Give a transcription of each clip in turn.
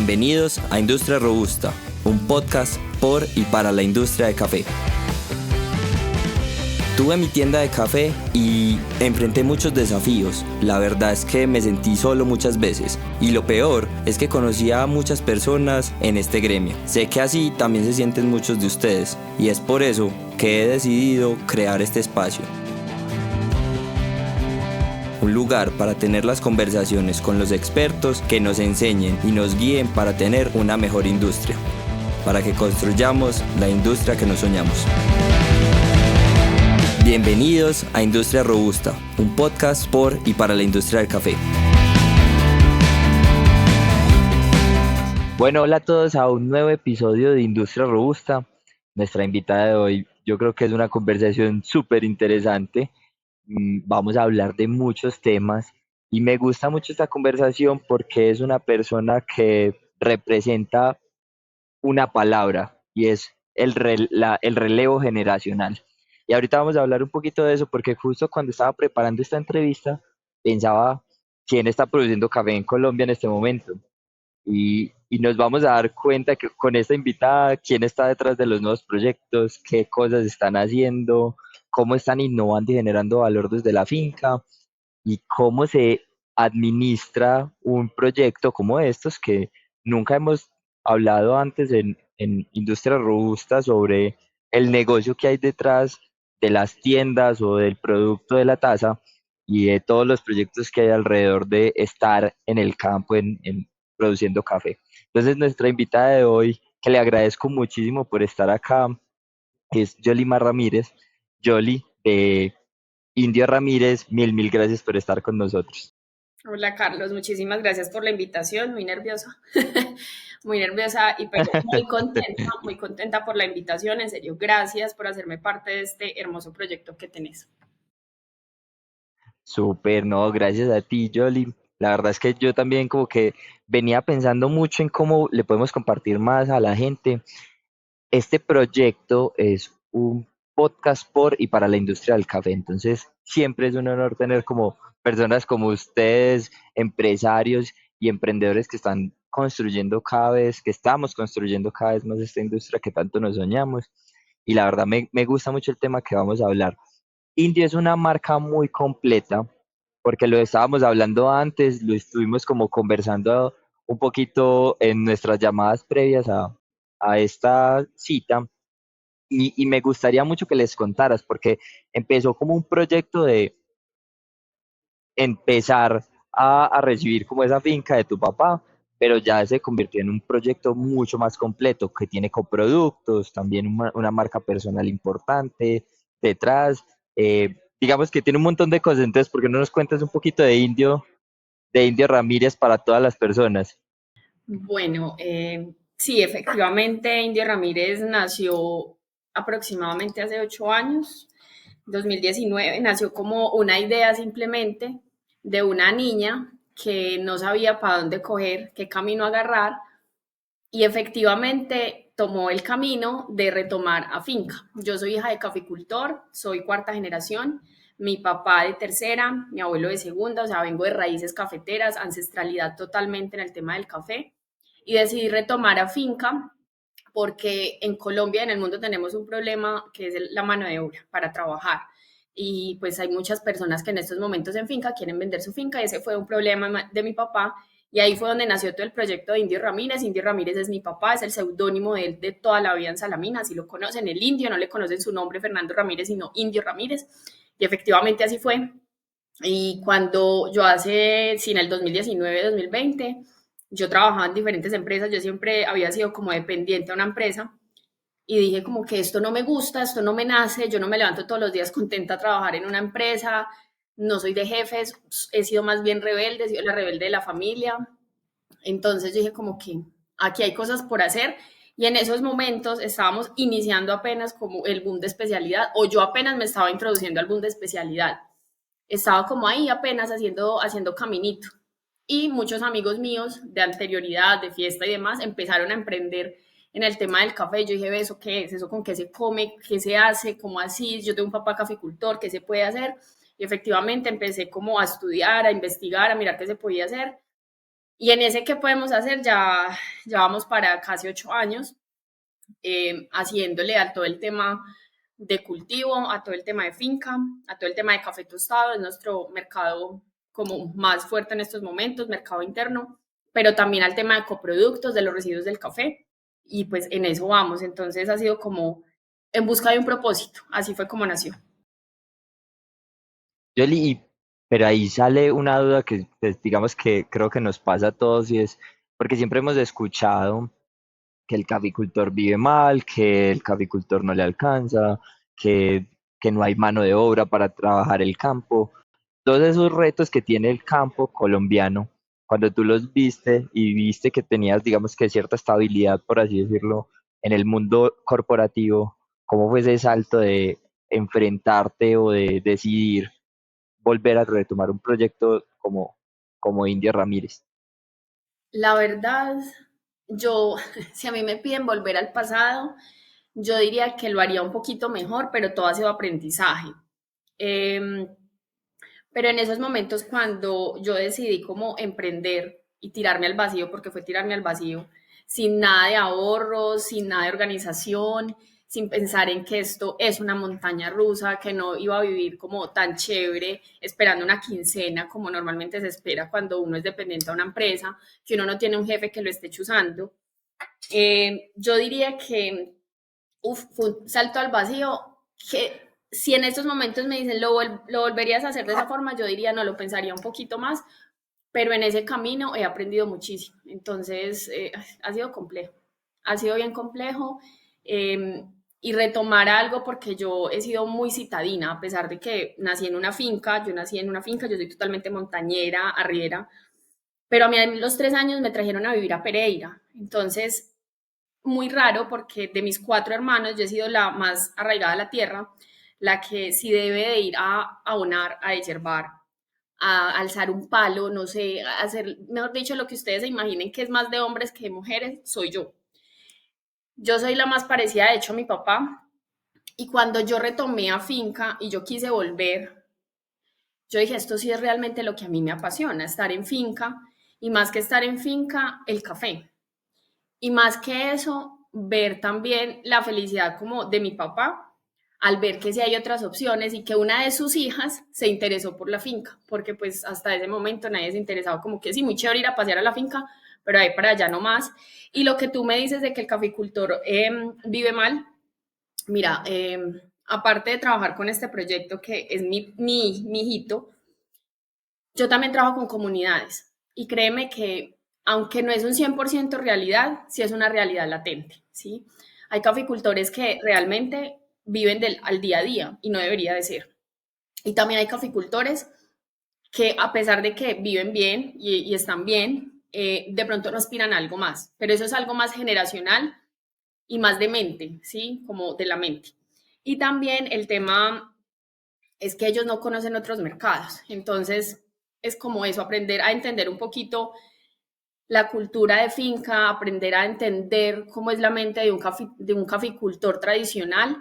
Bienvenidos a Industria Robusta, un podcast por y para la industria de café. Tuve mi tienda de café y enfrenté muchos desafíos. La verdad es que me sentí solo muchas veces. Y lo peor es que conocí a muchas personas en este gremio. Sé que así también se sienten muchos de ustedes. Y es por eso que he decidido crear este espacio. Un lugar para tener las conversaciones con los expertos que nos enseñen y nos guíen para tener una mejor industria. Para que construyamos la industria que nos soñamos. Bienvenidos a Industria Robusta, un podcast por y para la industria del café. Bueno, hola a todos a un nuevo episodio de Industria Robusta. Nuestra invitada de hoy, yo creo que es una conversación súper interesante. Vamos a hablar de muchos temas y me gusta mucho esta conversación porque es una persona que representa una palabra y es el relevo generacional. Y ahorita vamos a hablar un poquito de eso porque justo cuando estaba preparando esta entrevista pensaba quién está produciendo café en Colombia en este momento. Y nos vamos a dar cuenta que con esta invitada, quién está detrás de los nuevos proyectos, qué cosas están haciendo, cómo están innovando y generando valor desde la finca y cómo se administra un proyecto como estos que nunca hemos hablado antes en Industria Robusta sobre el negocio que hay detrás de las tiendas o del producto de la taza y de todos los proyectos que hay alrededor de estar en el campo en produciendo café. Entonces nuestra invitada de hoy, que le agradezco muchísimo por estar acá, es Yolima Ramírez. Yoli, de Indio Ramírez, mil gracias por estar con nosotros. Hola Carlos, muchísimas gracias por la invitación, muy nerviosa, muy nerviosa y pero muy contenta por la invitación, en serio, gracias por hacerme parte de este hermoso proyecto que tenés. Súper, no, gracias a ti, Yoli. La verdad es que yo también como que venía pensando mucho en cómo le podemos compartir más a la gente. Este proyecto es un podcast por y para la industria del café, entonces siempre es un honor tener como personas como ustedes, empresarios y emprendedores que están construyendo cada vez, que estamos construyendo cada vez más esta industria que tanto nos soñamos. Y la verdad me gusta mucho el tema que vamos a hablar. Indio es una marca muy completa, porque lo estábamos hablando antes, lo estuvimos como conversando un poquito en nuestras llamadas previas a esta cita, y me gustaría mucho que les contaras, porque empezó como un proyecto de empezar a recibir como esa finca de tu papá, pero ya se convirtió en un proyecto mucho más completo, que tiene coproductos, también una marca personal importante detrás, digamos que tiene un montón de cosas. Entonces, ¿por qué no nos cuentas un poquito de Indio Ramírez para todas las personas? Bueno, sí, efectivamente, Indio Ramírez nació aproximadamente hace 8 años, 2019, nació como una idea simplemente de una niña que no sabía para dónde coger, qué camino agarrar y efectivamente tomó el camino de retomar a finca. Yo soy hija de caficultor, soy cuarta generación, mi papá de tercera, mi abuelo de segunda, o sea, vengo de raíces cafeteras, ancestralidad totalmente en el tema del café y decidí retomar a finca porque en Colombia y en el mundo tenemos un problema que es la mano de obra para trabajar. Y pues hay muchas personas que en estos momentos en finca quieren vender su finca y ese fue un problema de mi papá. Y ahí fue donde nació todo el proyecto de Indio Ramírez. Indio Ramírez es mi papá, es el seudónimo de él de toda la vida en Salamina. Si lo conocen, el Indio, no le conocen su nombre Fernando Ramírez, sino Indio Ramírez. Y efectivamente así fue. Y cuando yo sí, en el 2019-2020, yo trabajaba en diferentes empresas, yo siempre había sido como dependiente de una empresa y dije como que esto no me gusta, esto no me nace, yo no me levanto todos los días contenta a trabajar en una empresa, no soy de jefes, he sido más bien rebelde, he sido la rebelde de la familia. Entonces yo dije como que aquí hay cosas por hacer y en esos momentos estábamos iniciando apenas como el boom de especialidad o yo apenas me estaba introduciendo al boom de especialidad. Estaba como ahí apenas haciendo caminito. Y muchos amigos míos de anterioridad, de fiesta y demás, empezaron a emprender en el tema del café. Yo dije, ¿eso qué es? ¿Eso con qué se come? ¿Qué se hace? ¿Cómo así? Yo tengo un papá caficultor, ¿qué se puede hacer? Y efectivamente empecé como a estudiar, a investigar, a mirar qué se podía hacer. Y en ese que podemos hacer ya vamos para casi 8 años, haciéndole a todo el tema de cultivo, a todo el tema de finca, a todo el tema de café tostado, es nuestro mercado como más fuerte en estos momentos, mercado interno, pero también al tema de coproductos, de los residuos del café, y pues en eso vamos. Entonces ha sido como en busca de un propósito, así fue como nació. Yoli, pero ahí sale una duda que, pues, digamos que creo que nos pasa a todos y es porque siempre hemos escuchado que el caficultor vive mal, que el caficultor no le alcanza, que, que no hay mano de obra para trabajar el campo. Todos esos retos que tiene el campo colombiano, cuando tú los viste y viste que tenías, digamos que cierta estabilidad, por así decirlo, en el mundo corporativo, ¿cómo fue ese salto de enfrentarte o de decidir volver a retomar un proyecto como India Ramírez? La verdad, yo, si a mí me piden volver al pasado, yo diría que lo haría un poquito mejor, pero todo ha sido aprendizaje. Eh, pero en esos momentos cuando yo decidí como emprender y tirarme al vacío, porque fue tirarme al vacío, sin nada de ahorros, sin nada de organización, sin pensar en que esto es una montaña rusa, que no iba a vivir como tan chévere, esperando una quincena como normalmente se espera cuando uno es dependiente a una empresa, que uno no tiene un jefe que lo esté chuzando. Yo diría que fue un salto al vacío que si en estos momentos me dicen lo volverías a hacer de esa forma, yo diría no, lo pensaría un poquito más, pero en ese camino he aprendido muchísimo. Entonces, ha sido complejo, ha sido bien complejo. eh, y retomar algo porque yo he sido muy citadina, a pesar de que nací en una finca, yo nací en una finca, yo soy totalmente montañera, arriera, pero a mí a los 3 años me trajeron a vivir a Pereira. Entonces, muy raro porque de mis 4 hermanos yo he sido la más arraigada a la tierra, la que si debe de ir a abonar, a deshiervar, a alzar un palo, no sé, a hacer, mejor dicho, lo que ustedes se imaginen que es más de hombres que de mujeres, soy yo. Yo soy la más parecida, de hecho, a mi papá. Y cuando yo retomé a finca y yo quise volver, yo dije, esto sí es realmente lo que a mí me apasiona, estar en finca. Y más que estar en finca, el café. Y más que eso, ver también la felicidad como de mi papá al ver que sí hay otras opciones y que una de sus hijas se interesó por la finca, porque pues hasta ese momento nadie se interesaba como que sí, muy chévere ir a pasear a la finca, pero ahí para allá no más. Y lo que tú me dices de que el caficultor vive mal, mira, aparte de trabajar con este proyecto que es mi hijito, yo también trabajo con comunidades y créeme que aunque no es un 100% realidad, sí es una realidad latente, ¿sí? Hay caficultores que realmente viven al día a día y no debería de ser. Y también hay caficultores que a pesar de que viven bien y están bien, de pronto no aspiran a algo más, pero eso es algo más generacional y más de mente, ¿sí? Como de la mente. Y también el tema es que ellos no conocen otros mercados. Entonces, es como eso, aprender a entender un poquito la cultura de finca, aprender a entender cómo es la mente de un caficultor tradicional.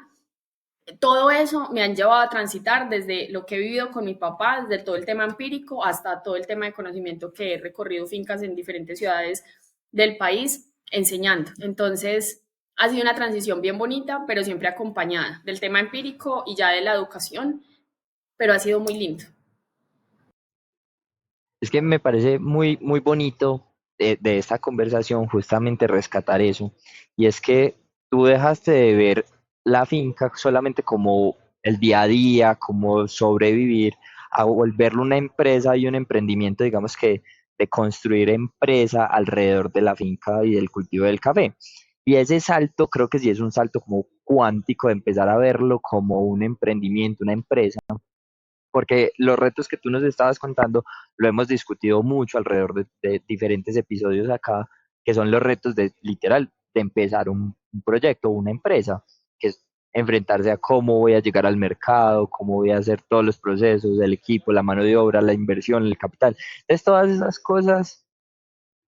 Todo eso me han llevado a transitar desde lo que he vivido con mi papá, desde todo el tema empírico hasta todo el tema de conocimiento que he recorrido fincas en diferentes ciudades del país enseñando. Entonces, ha sido una transición bien bonita, pero siempre acompañada del tema empírico y ya de la educación, pero ha sido muy lindo. Es que me parece muy, muy bonito de esta conversación justamente rescatar eso. Y es que tú dejaste de ver la finca solamente como el día a día, como sobrevivir, a volverlo una empresa y un emprendimiento, digamos que de construir empresa alrededor de la finca y del cultivo del café. Y ese salto creo que sí es un salto como cuántico de empezar a verlo como un emprendimiento, una empresa, porque los retos que tú nos estabas contando lo hemos discutido mucho alrededor de diferentes episodios acá, que son los retos de literal de empezar un proyecto, una empresa, que es enfrentarse a cómo voy a llegar al mercado, cómo voy a hacer todos los procesos, el equipo, la mano de obra, la inversión, el capital. Entonces, todas esas cosas,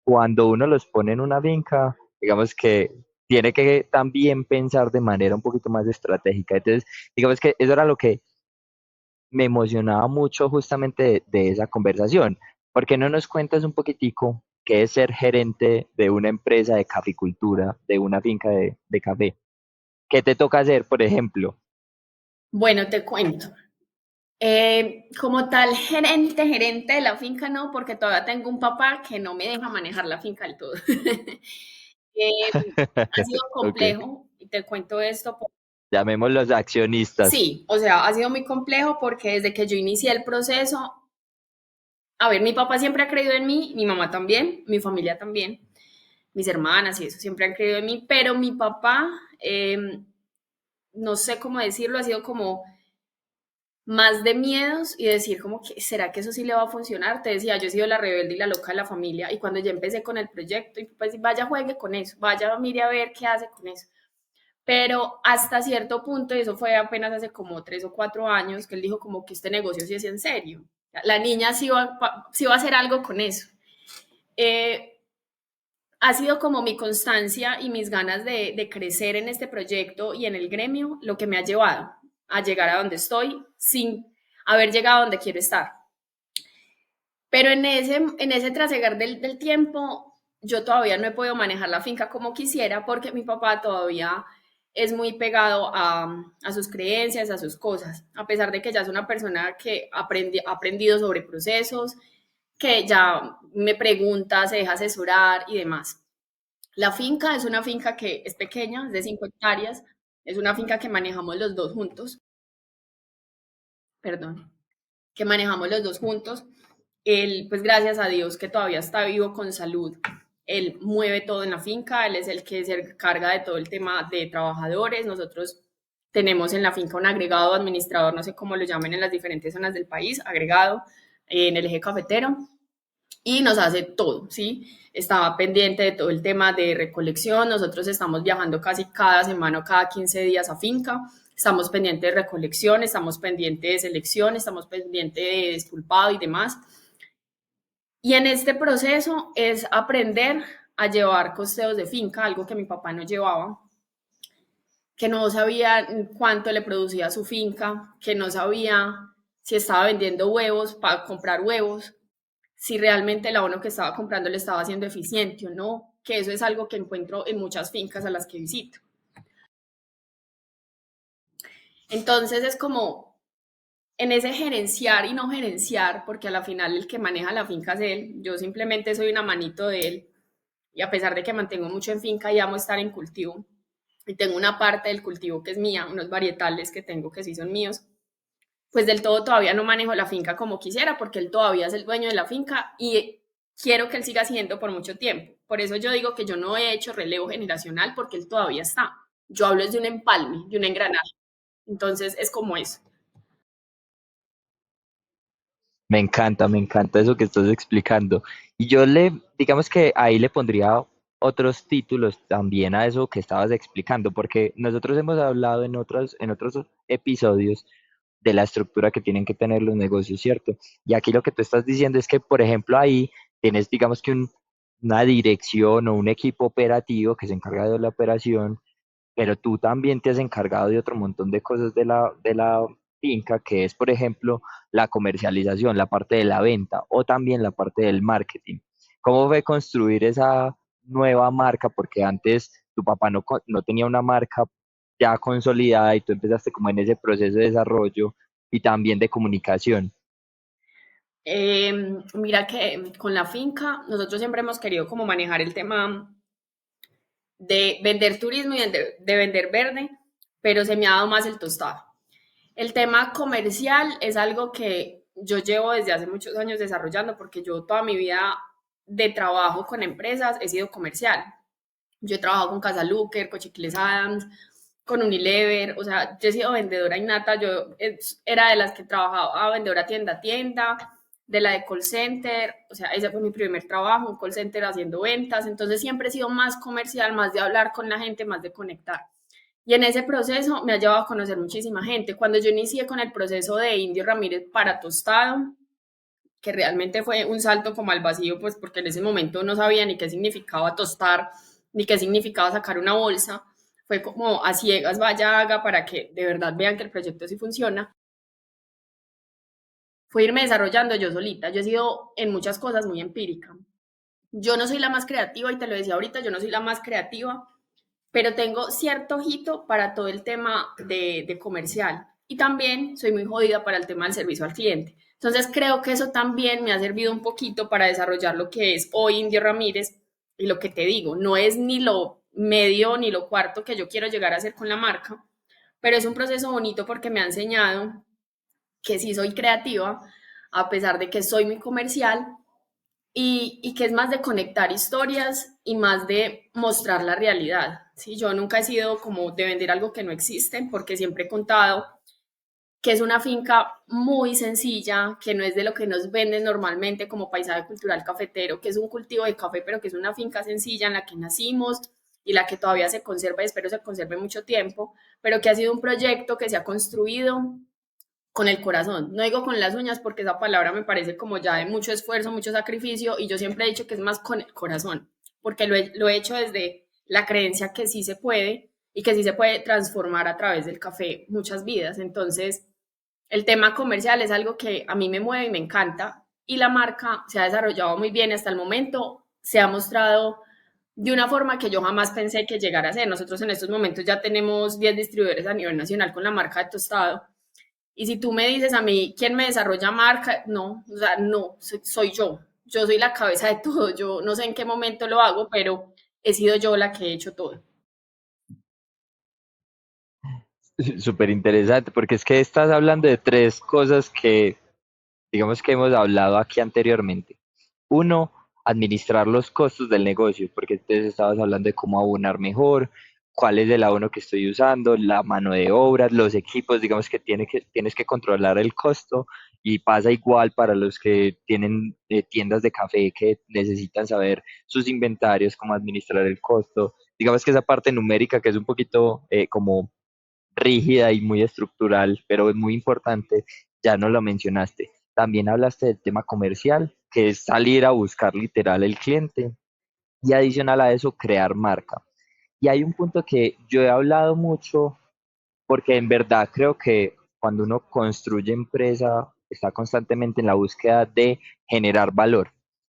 cuando uno los pone en una finca, digamos que tiene que también pensar de manera un poquito más estratégica. Entonces, digamos que eso era lo que me emocionaba mucho justamente de esa conversación. ¿Por qué no nos cuentas un poquitico ¿Qué es ser gerente de una empresa de caficultura, de una finca de café? ¿Qué te toca hacer, por ejemplo? Bueno, te cuento. Como tal, gerente de la finca no, porque todavía tengo un papá que no me deja manejar la finca del todo. Ha sido Ok, complejo, y te cuento esto. llamémoslos accionistas. Sí, o sea, ha sido muy complejo porque desde que yo inicié el proceso, a ver, mi papá siempre ha creído en mí, mi mamá también, mi familia también, mis hermanas y eso siempre han creído en mí, pero mi papá, no sé cómo decirlo, ha sido como más de miedos y decir como que, ¿será que eso sí le va a funcionar? Te decía, yo he sido la rebelde y la loca de la familia y cuando ya empecé con el proyecto, y pues vaya juegue con eso, vaya mire a ver qué hace con eso. Pero hasta cierto punto, y eso fue apenas hace como 3 o 4 años, que él dijo como que este negocio sí es en serio. La niña sí va a hacer algo con eso. Eh, ha sido como mi constancia y mis ganas de crecer en este proyecto y en el gremio lo que me ha llevado a llegar a donde estoy sin haber llegado a donde quiero estar. Pero en ese trasegar del tiempo, yo todavía no he podido manejar la finca como quisiera porque mi papá todavía es muy pegado a sus creencias, a sus cosas, a pesar de que ya es una persona que ha aprendido sobre procesos, que ya me pregunta, se deja asesorar y demás. La finca es una finca que es pequeña, es de 5 hectáreas, es una finca que manejamos los dos juntos, perdón, que manejamos los dos juntos. Él, pues gracias a Dios que todavía está vivo con salud, él mueve todo en la finca, él es el que se encarga de todo el tema de trabajadores. Nosotros tenemos en la finca un agregado administrador, no sé cómo lo llamen en las diferentes zonas del país, agregado en el eje cafetero y nos hace todo, ¿sí? Estaba pendiente de todo el tema de recolección. Nosotros estamos viajando casi cada semana o cada 15 días a finca. Estamos pendientes de recolección, estamos pendientes de selección, estamos pendientes de despulpado y demás. Y en este proceso es aprender a llevar costeos de finca, algo que mi papá no llevaba, que no sabía cuánto le producía a su finca, que no sabía si estaba vendiendo huevos para comprar huevos, si realmente el abono que estaba comprando le estaba haciendo eficiente o no, que eso es algo que encuentro en muchas fincas a las que visito. Entonces es como en ese gerenciar y no gerenciar, porque a la final el que maneja la finca es él, yo simplemente soy una manito de él, y a pesar de que mantengo mucho en finca y amo estar en cultivo, y tengo una parte del cultivo que es mía, unos varietales que tengo que sí son míos, pues del todo todavía no manejo la finca como quisiera, porque él todavía es el dueño de la finca y quiero que él siga siendo por mucho tiempo. Por eso yo digo que yo no he hecho relevo generacional porque él todavía está. Yo hablo es de un empalme, de un engranaje. Entonces es como eso. Me encanta eso que estás explicando. Y yo digamos que ahí le pondría otros títulos también a eso que estabas explicando, porque nosotros hemos hablado en otros episodios de la estructura que tienen que tener los negocios, ¿cierto? Y aquí lo que tú estás diciendo es que, por ejemplo, ahí tienes, digamos que una dirección o un equipo operativo que se encarga de la operación, pero tú también te has encargado de otro montón de cosas de la finca, que es, por ejemplo, la comercialización, la parte de la venta o también la parte del marketing. ¿Cómo fue construir esa nueva marca? Porque antes tu papá no tenía una marca ya consolidada y tú empezaste como en ese proceso de desarrollo y también de comunicación. Mira que con la finca nosotros siempre hemos querido como manejar el tema de vender turismo y de vender verde, pero se me ha dado más el tostado. El tema comercial es algo que yo llevo desde hace muchos años desarrollando porque yo toda mi vida de trabajo con empresas he sido comercial. Yo he trabajado con Casa Luker, con Chicles Adams, con Unilever, o sea, yo he sido vendedora innata, yo era de las que trabajaba vendedora tienda a tienda, de la de call center, o sea, ese fue mi primer trabajo, un call center haciendo ventas, entonces siempre he sido más comercial, más de hablar con la gente, más de conectar. Y en ese proceso me ha llevado a conocer muchísima gente. Cuando yo inicié con el proceso de Indio Ramírez para Tostado, que realmente fue un salto como al vacío, pues porque en ese momento no sabía ni qué significaba tostar, ni qué significaba sacar una bolsa. Fue como a ciegas, vaya, haga para que de verdad vean que el proyecto sí funciona. Fue irme desarrollando yo solita. Yo he sido en muchas cosas muy empírica. Yo no soy la más creativa y te lo decía ahorita, yo no soy la más creativa, pero tengo cierto ojito para todo el tema de comercial y también soy muy jodida para el tema del servicio al cliente. Entonces creo que eso también me ha servido un poquito para desarrollar lo que es hoy Indio Ramírez y lo que te digo, no es ni lo medio ni lo cuarto que yo quiero llegar a hacer con la marca, pero es un proceso bonito porque me ha enseñado que sí soy creativa, a pesar de que soy muy comercial, y que es más de conectar historias y más de mostrar la realidad. ¿Sí? Yo nunca he sido como de vender algo que no existe, porque siempre he contado que es una finca muy sencilla, que no es de lo que nos venden normalmente como paisaje cultural cafetero, que es un cultivo de café, pero que es una finca sencilla en la que nacimos y la que todavía se conserva y espero se conserve mucho tiempo, pero que ha sido un proyecto que se ha construido con el corazón. No digo con las uñas porque esa palabra me parece como ya de mucho esfuerzo, mucho sacrificio y yo siempre he dicho que es más con el corazón, porque lo he hecho desde la creencia que sí se puede y que sí se puede transformar a través del café muchas vidas. Entonces, el tema comercial es algo que a mí me mueve y me encanta y la marca se ha desarrollado muy bien hasta el momento, se ha mostrado de una forma que yo jamás pensé que llegara a ser. Nosotros en estos momentos ya tenemos 10 distribuidores a nivel nacional con la marca de Tostado y si tú me dices a mí quién me desarrolla marca, no, o sea, no, soy yo. Yo soy la cabeza de todo. Yo no sé en qué momento lo hago, pero he sido yo la que he hecho todo. Súper interesante, porque es que estás hablando de tres cosas que, digamos que hemos hablado aquí anteriormente. Uno, administrar los costos del negocio, porque entonces estabas hablando de cómo abonar mejor, cuál es el abono que estoy usando, la mano de obra, los equipos, digamos que, tienes que controlar el costo y pasa igual para los que tienen tiendas de café que necesitan saber sus inventarios, cómo administrar el costo. Digamos que esa parte numérica que es un poquito como rígida y muy estructural, pero es muy importante, ya no lo mencionaste. También hablaste del tema comercial, que es salir a buscar literal el cliente y adicional a eso, crear marca. Y hay un punto que yo he hablado mucho porque en verdad creo que cuando uno construye empresa está constantemente en la búsqueda de generar valor.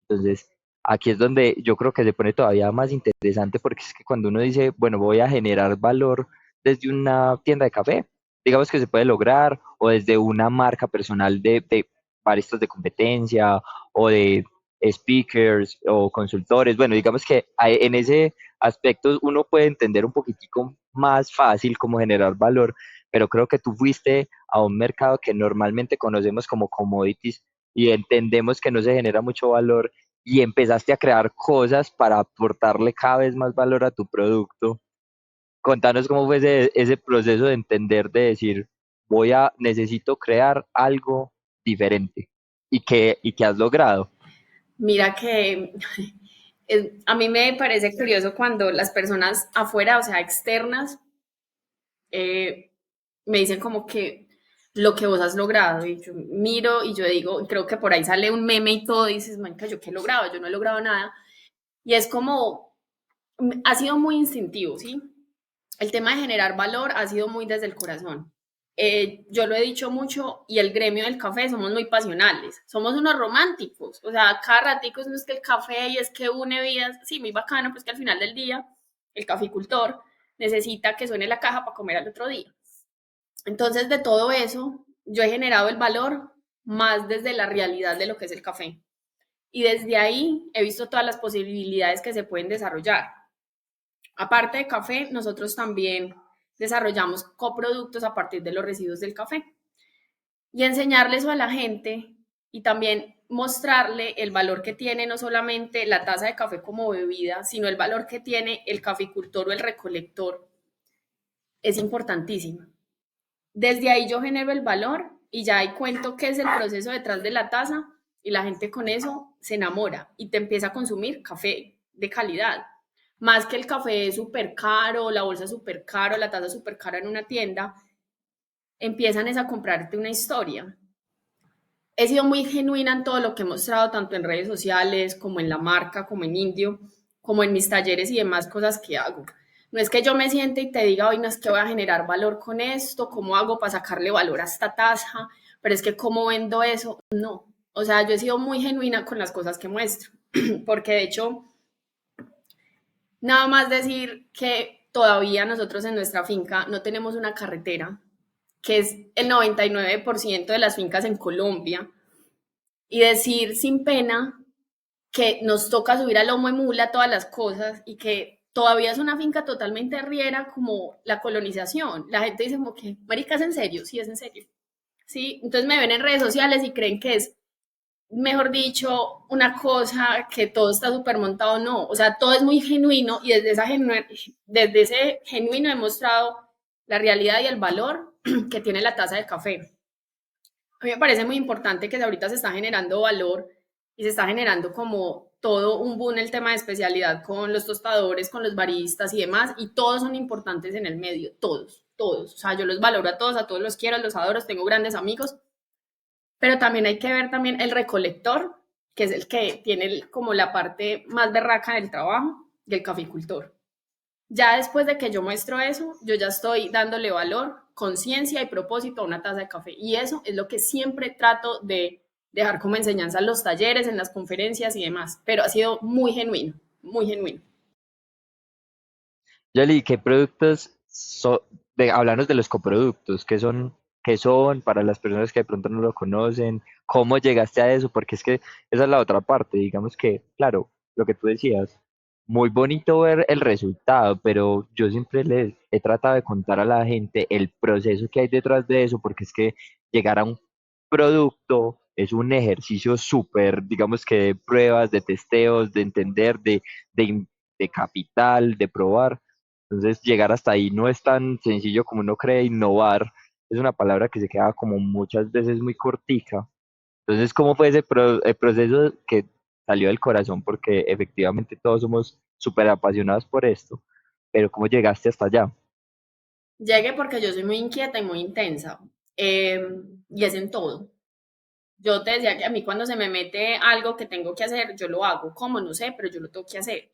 Entonces, aquí es donde yo creo que se pone todavía más interesante porque es que cuando uno dice, bueno, voy a generar valor desde una tienda de café, digamos que se puede lograr, o desde una marca personal de baristas de competencia o de speakers o consultores. Bueno, digamos que en ese aspecto uno puede entender un poquitico más fácil cómo generar valor, pero creo que tú fuiste a un mercado que normalmente conocemos como commodities y entendemos que no se genera mucho valor y empezaste a crear cosas para aportarle cada vez más valor a tu producto. Contanos cómo fue ese proceso de entender, de decir, necesito crear algo diferente y que has logrado. Mira que a mí me parece curioso cuando las personas afuera, o sea, externas, eh, me dicen como que lo que vos has logrado. Y yo miro y yo digo, creo que por ahí sale un meme y todo, y dices, manca, ¿yo qué he logrado? Yo no he logrado nada. Y es como, ha sido muy instintivo, ¿sí? El tema de generar valor ha sido muy desde el corazón. Yo lo he dicho mucho y el gremio del café somos muy pasionales, somos unos románticos, o sea, cada ratico no es que el café y es que une vidas, sí, muy bacano, pues que al final del día el caficultor necesita que suene la caja para comer al otro día. Entonces, de todo eso, yo he generado el valor más desde la realidad de lo que es el café. Y desde ahí he visto todas las posibilidades que se pueden desarrollar. Aparte de café, nosotros también desarrollamos coproductos a partir de los residuos del café y enseñarle eso a la gente y también mostrarle el valor que tiene no solamente la taza de café como bebida, sino el valor que tiene el caficultor o el recolector es importantísimo. Desde ahí yo genero el valor y ya ahí cuento qué es el proceso detrás de la taza y la gente con eso se enamora y te empieza a consumir café de calidad. Más que el café súper caro, la bolsa súper caro, la taza súper cara en una tienda, empiezan es a comprarte una historia. He sido muy genuina en todo lo que he mostrado, tanto en redes sociales, como en la marca, como en Indio, como en mis talleres y demás cosas que hago. No es que yo me siente y te diga, hoy no es que voy a generar valor con esto, cómo hago para sacarle valor a esta taza, pero es que cómo vendo eso, no. O sea, yo he sido muy genuina con las cosas que muestro. porque de hecho, nada más decir que todavía nosotros en nuestra finca no tenemos una carretera, que es el 99% de las fincas en Colombia, y decir sin pena que nos toca subir a lomo de mula todas las cosas y que todavía es una finca totalmente arriera como la colonización. La gente dice como que, marica, ¿es en serio? Sí, es en serio. Sí, entonces me ven en redes sociales y creen que es, mejor dicho, una cosa que todo está súper montado. No, o sea, todo es muy genuino y desde ese genuino he mostrado la realidad y el valor que tiene la taza de café. A mí me parece muy importante que ahorita se está generando valor y se está generando como todo un boom el tema de especialidad con los tostadores, con los baristas y demás, y todos son importantes en el medio, todos, todos. O sea, yo los valoro a todos los quiero, los adoro, tengo grandes amigos, pero también hay que ver también el recolector, que es el que tiene como la parte más berraca del trabajo, y el caficultor. Ya después de que yo muestro eso, yo ya estoy dándole valor, conciencia y propósito a una taza de café. Y eso es lo que siempre trato de dejar como enseñanza en los talleres, en las conferencias y demás. Pero ha sido muy genuino, muy genuino. Yoli, ¿qué productos son, háblanos de los coproductos, qué son para las personas que de pronto no lo conocen, cómo llegaste a eso? Porque es que esa es la otra parte, digamos que, claro, lo que tú decías, muy bonito ver el resultado, pero yo siempre les he tratado de contar a la gente el proceso que hay detrás de eso, porque es que llegar a un producto es un ejercicio súper, digamos que de pruebas, de testeos, de entender, de, de capital, de probar. Entonces, llegar hasta ahí no es tan sencillo como uno cree. Innovar es una palabra que se queda como muchas veces muy cortica. Entonces, ¿cómo fue ese el proceso que salió del corazón? Porque efectivamente todos somos súper apasionados por esto, pero ¿cómo llegaste hasta allá? Llegué porque yo soy muy inquieta y muy intensa. eh, y es en todo. Yo te decía que a mí cuando se me mete algo que tengo que hacer, yo lo hago. ¿Cómo? No sé, pero yo lo tengo que hacer.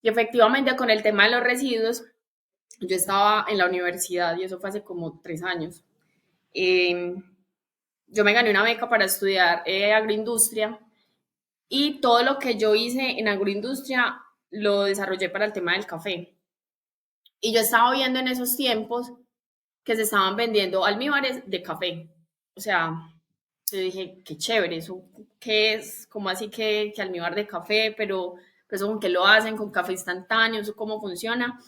Y efectivamente con el tema de los residuos, yo estaba en la universidad y eso fue hace como 3 años. Eh, yo me gané una beca para estudiar agroindustria y todo lo que yo hice en agroindustria lo desarrollé para el tema del café. Y yo estaba viendo en esos tiempos que se estaban vendiendo almíbares de café. O sea, yo dije, qué chévere, eso, ¿qué es? ¿Cómo así que almíbar de café? Pero eso con qué lo hacen, con café instantáneo, eso cómo funciona.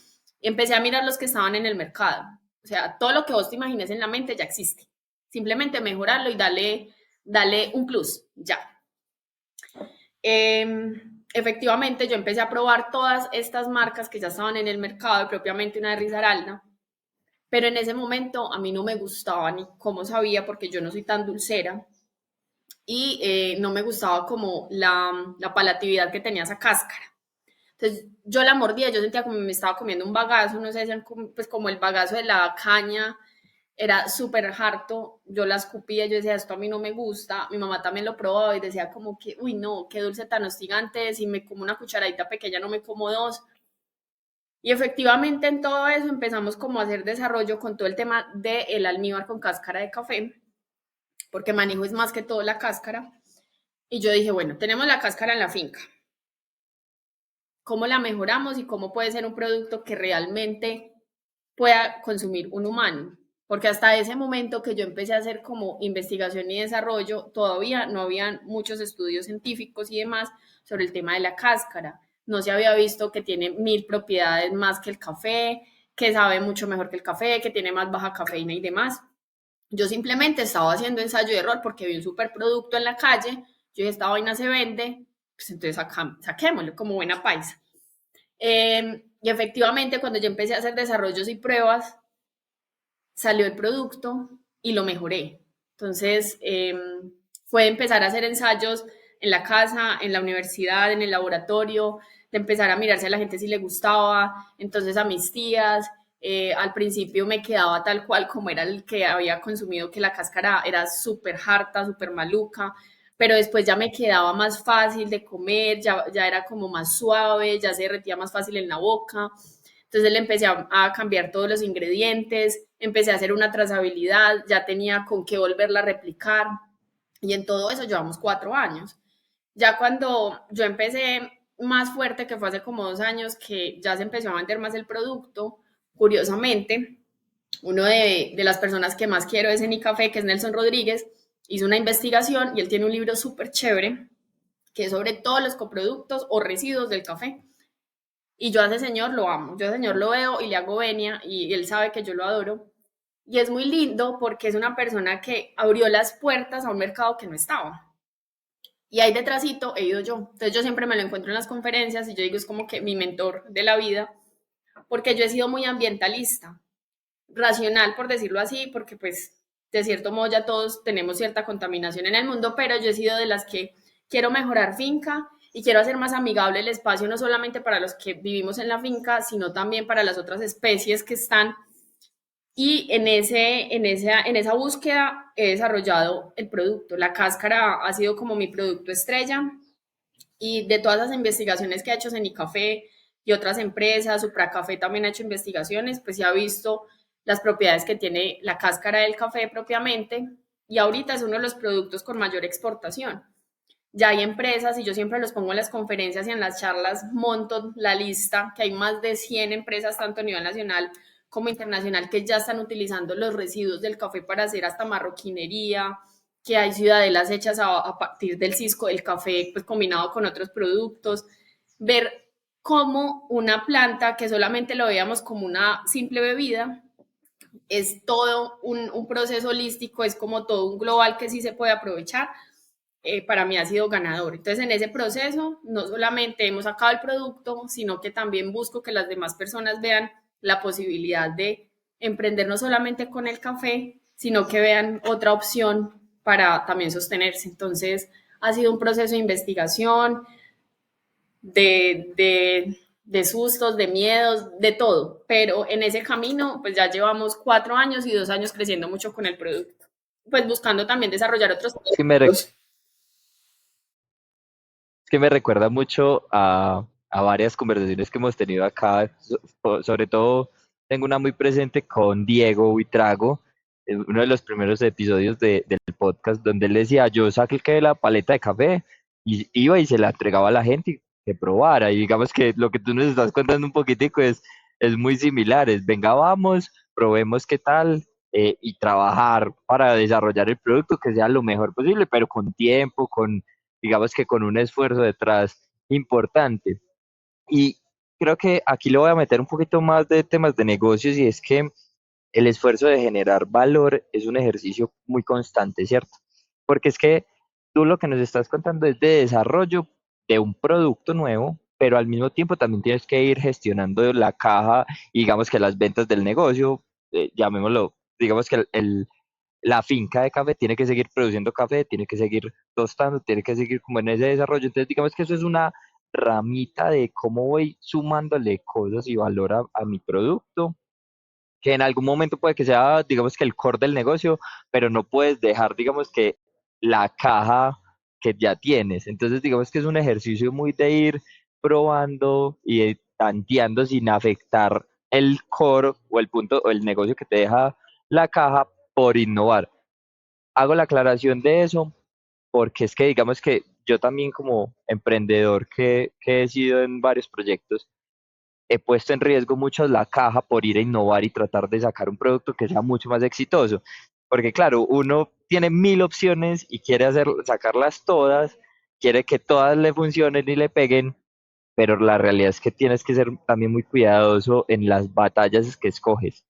Y empecé a mirar los que estaban en el mercado. O sea, todo lo que vos te imagines en la mente ya existe. Simplemente mejorarlo y darle un plus, ya. Efectivamente, yo empecé a probar todas estas marcas que ya estaban en el mercado, y propiamente una de Risaralda, pero en ese momento a mí no me gustaba ni cómo sabía, porque yo no soy tan dulcera, y no me gustaba como la palatividad que tenía esa cáscara. Entonces yo la mordía, yo sentía como me estaba comiendo un bagazo, no sé, pues como el bagazo de la caña, era súper harto, yo la escupía, yo decía, esto a mí no me gusta, mi mamá también lo probaba y decía como que, uy, no, qué dulce tan hostigante, si me como una cucharadita pequeña no me como dos. Y efectivamente en todo eso empezamos como a hacer desarrollo con todo el tema del almíbar con cáscara de café, porque manejo es más que todo la cáscara. Y yo dije, bueno, tenemos la cáscara en la finca, ¿cómo la mejoramos y cómo puede ser un producto que realmente pueda consumir un humano? Porque hasta ese momento que yo empecé a hacer como investigación y desarrollo, todavía no habían muchos estudios científicos y demás sobre el tema de la cáscara. No se había visto que tiene 1000 propiedades más que el café, que sabe mucho mejor que el café, que tiene más baja cafeína y demás. Yo simplemente estaba haciendo ensayo de error porque vi un superproducto en la calle, yo dije, esta vaina se vende, pues entonces saquémoslo como buena paisa. Y efectivamente, cuando yo empecé a hacer desarrollos y pruebas, salió el producto y lo mejoré. Entonces, fue empezar a hacer ensayos en la casa, en la universidad, en el laboratorio, de empezar a mirar si a la gente sí le gustaba, entonces a mis tías. Al principio me quedaba tal cual como era el que había consumido, que la cáscara era súper harta, súper maluca, pero después ya me quedaba más fácil de comer, ya era como más suave, ya se derretía más fácil en la boca. Entonces le empecé a cambiar todos los ingredientes, empecé a hacer una trazabilidad, ya tenía con qué volverla a replicar y en todo eso llevamos 4 años. Ya cuando yo empecé más fuerte, que fue hace como 2 años, que ya se empezó a vender más el producto, curiosamente, uno de las personas que más quiero es en Café, que es Nelson Rodríguez, hizo una investigación y él tiene un libro súper chévere que es sobre todos los coproductos o residuos del café. Y yo a ese señor lo amo, yo a ese señor lo veo y le hago venia y él sabe que yo lo adoro. Y es muy lindo porque es una persona que abrió las puertas a un mercado que no estaba. Y ahí detrásito he ido yo. Entonces yo siempre me lo encuentro en las conferencias y yo digo es como que mi mentor de la vida, porque yo he sido muy ambientalista, racional por decirlo así, porque pues de cierto modo ya todos tenemos cierta contaminación en el mundo, pero yo he sido de las que quiero mejorar finca y quiero hacer más amigable el espacio, no solamente para los que vivimos en la finca, sino también para las otras especies que están. Y en esa búsqueda he desarrollado el producto. La cáscara ha sido como mi producto estrella y de todas las investigaciones que ha hecho Cenicafé y otras empresas, Supracafé también ha hecho investigaciones, pues se ha visto las propiedades que tiene la cáscara del café propiamente y ahorita es uno de los productos con mayor exportación. Ya hay empresas y yo siempre los pongo en las conferencias y en las charlas, monto la lista, que hay más de 100 empresas, tanto a nivel nacional como internacional, que ya están utilizando los residuos del café para hacer hasta marroquinería, que hay ciudadelas hechas a partir del cisco del café, pues combinado con otros productos. Ver cómo una planta que solamente lo veíamos como una simple bebida, es todo un proceso holístico, es como todo un global que sí se puede aprovechar, para mí ha sido ganador. Entonces, en ese proceso, no solamente hemos sacado el producto, sino que también busco que las demás personas vean la posibilidad de emprender no solamente con el café, sino que vean otra opción para también sostenerse. Entonces, ha sido un proceso de investigación, de sustos, de miedos, de todo. Pero en ese camino, pues ya llevamos 4 años y 2 años creciendo mucho con el producto. Pues buscando también desarrollar otros Es que me, re- productos. es que me recuerda mucho a varias conversaciones que hemos tenido acá, sobre todo tengo una muy presente con Diego Buitrago, uno de los primeros episodios del podcast, donde él decía, yo saqué la paleta de café y iba y se la entregaba a la gente que probara, y digamos que lo que tú nos estás contando un poquitico es muy similar, es venga, vamos, probemos qué tal, y trabajar para desarrollar el producto que sea lo mejor posible, pero con tiempo, digamos que con un esfuerzo detrás importante. Y creo que aquí le voy a meter un poquito más de temas de negocios y es que el esfuerzo de generar valor es un ejercicio muy constante, ¿cierto? Porque es que tú lo que nos estás contando es de desarrollo de un producto nuevo, pero al mismo tiempo también tienes que ir gestionando la caja y digamos que las ventas del negocio, llamémoslo, digamos que la finca de café tiene que seguir produciendo café, tiene que seguir tostando, tiene que seguir como en ese desarrollo. Entonces, digamos que eso es una ramita de cómo voy sumándole cosas y valor a mi producto, que en algún momento puede que sea, digamos que el core del negocio, pero no puedes dejar, digamos que la caja que ya tienes. Entonces, digamos que es un ejercicio muy de ir probando y de tanteando sin afectar el core o el punto o el negocio que te deja la caja por innovar. Hago la aclaración de eso porque es que digamos que yo también como emprendedor que he sido en varios proyectos, he puesto en riesgo mucho la caja por ir a innovar y tratar de sacar un producto que sea mucho más exitoso. Porque claro, uno tiene mil opciones y quiere sacarlas todas, quiere que todas le funcionen y le peguen, pero la realidad es que tienes que ser también muy cuidadoso en las batallas que escoges.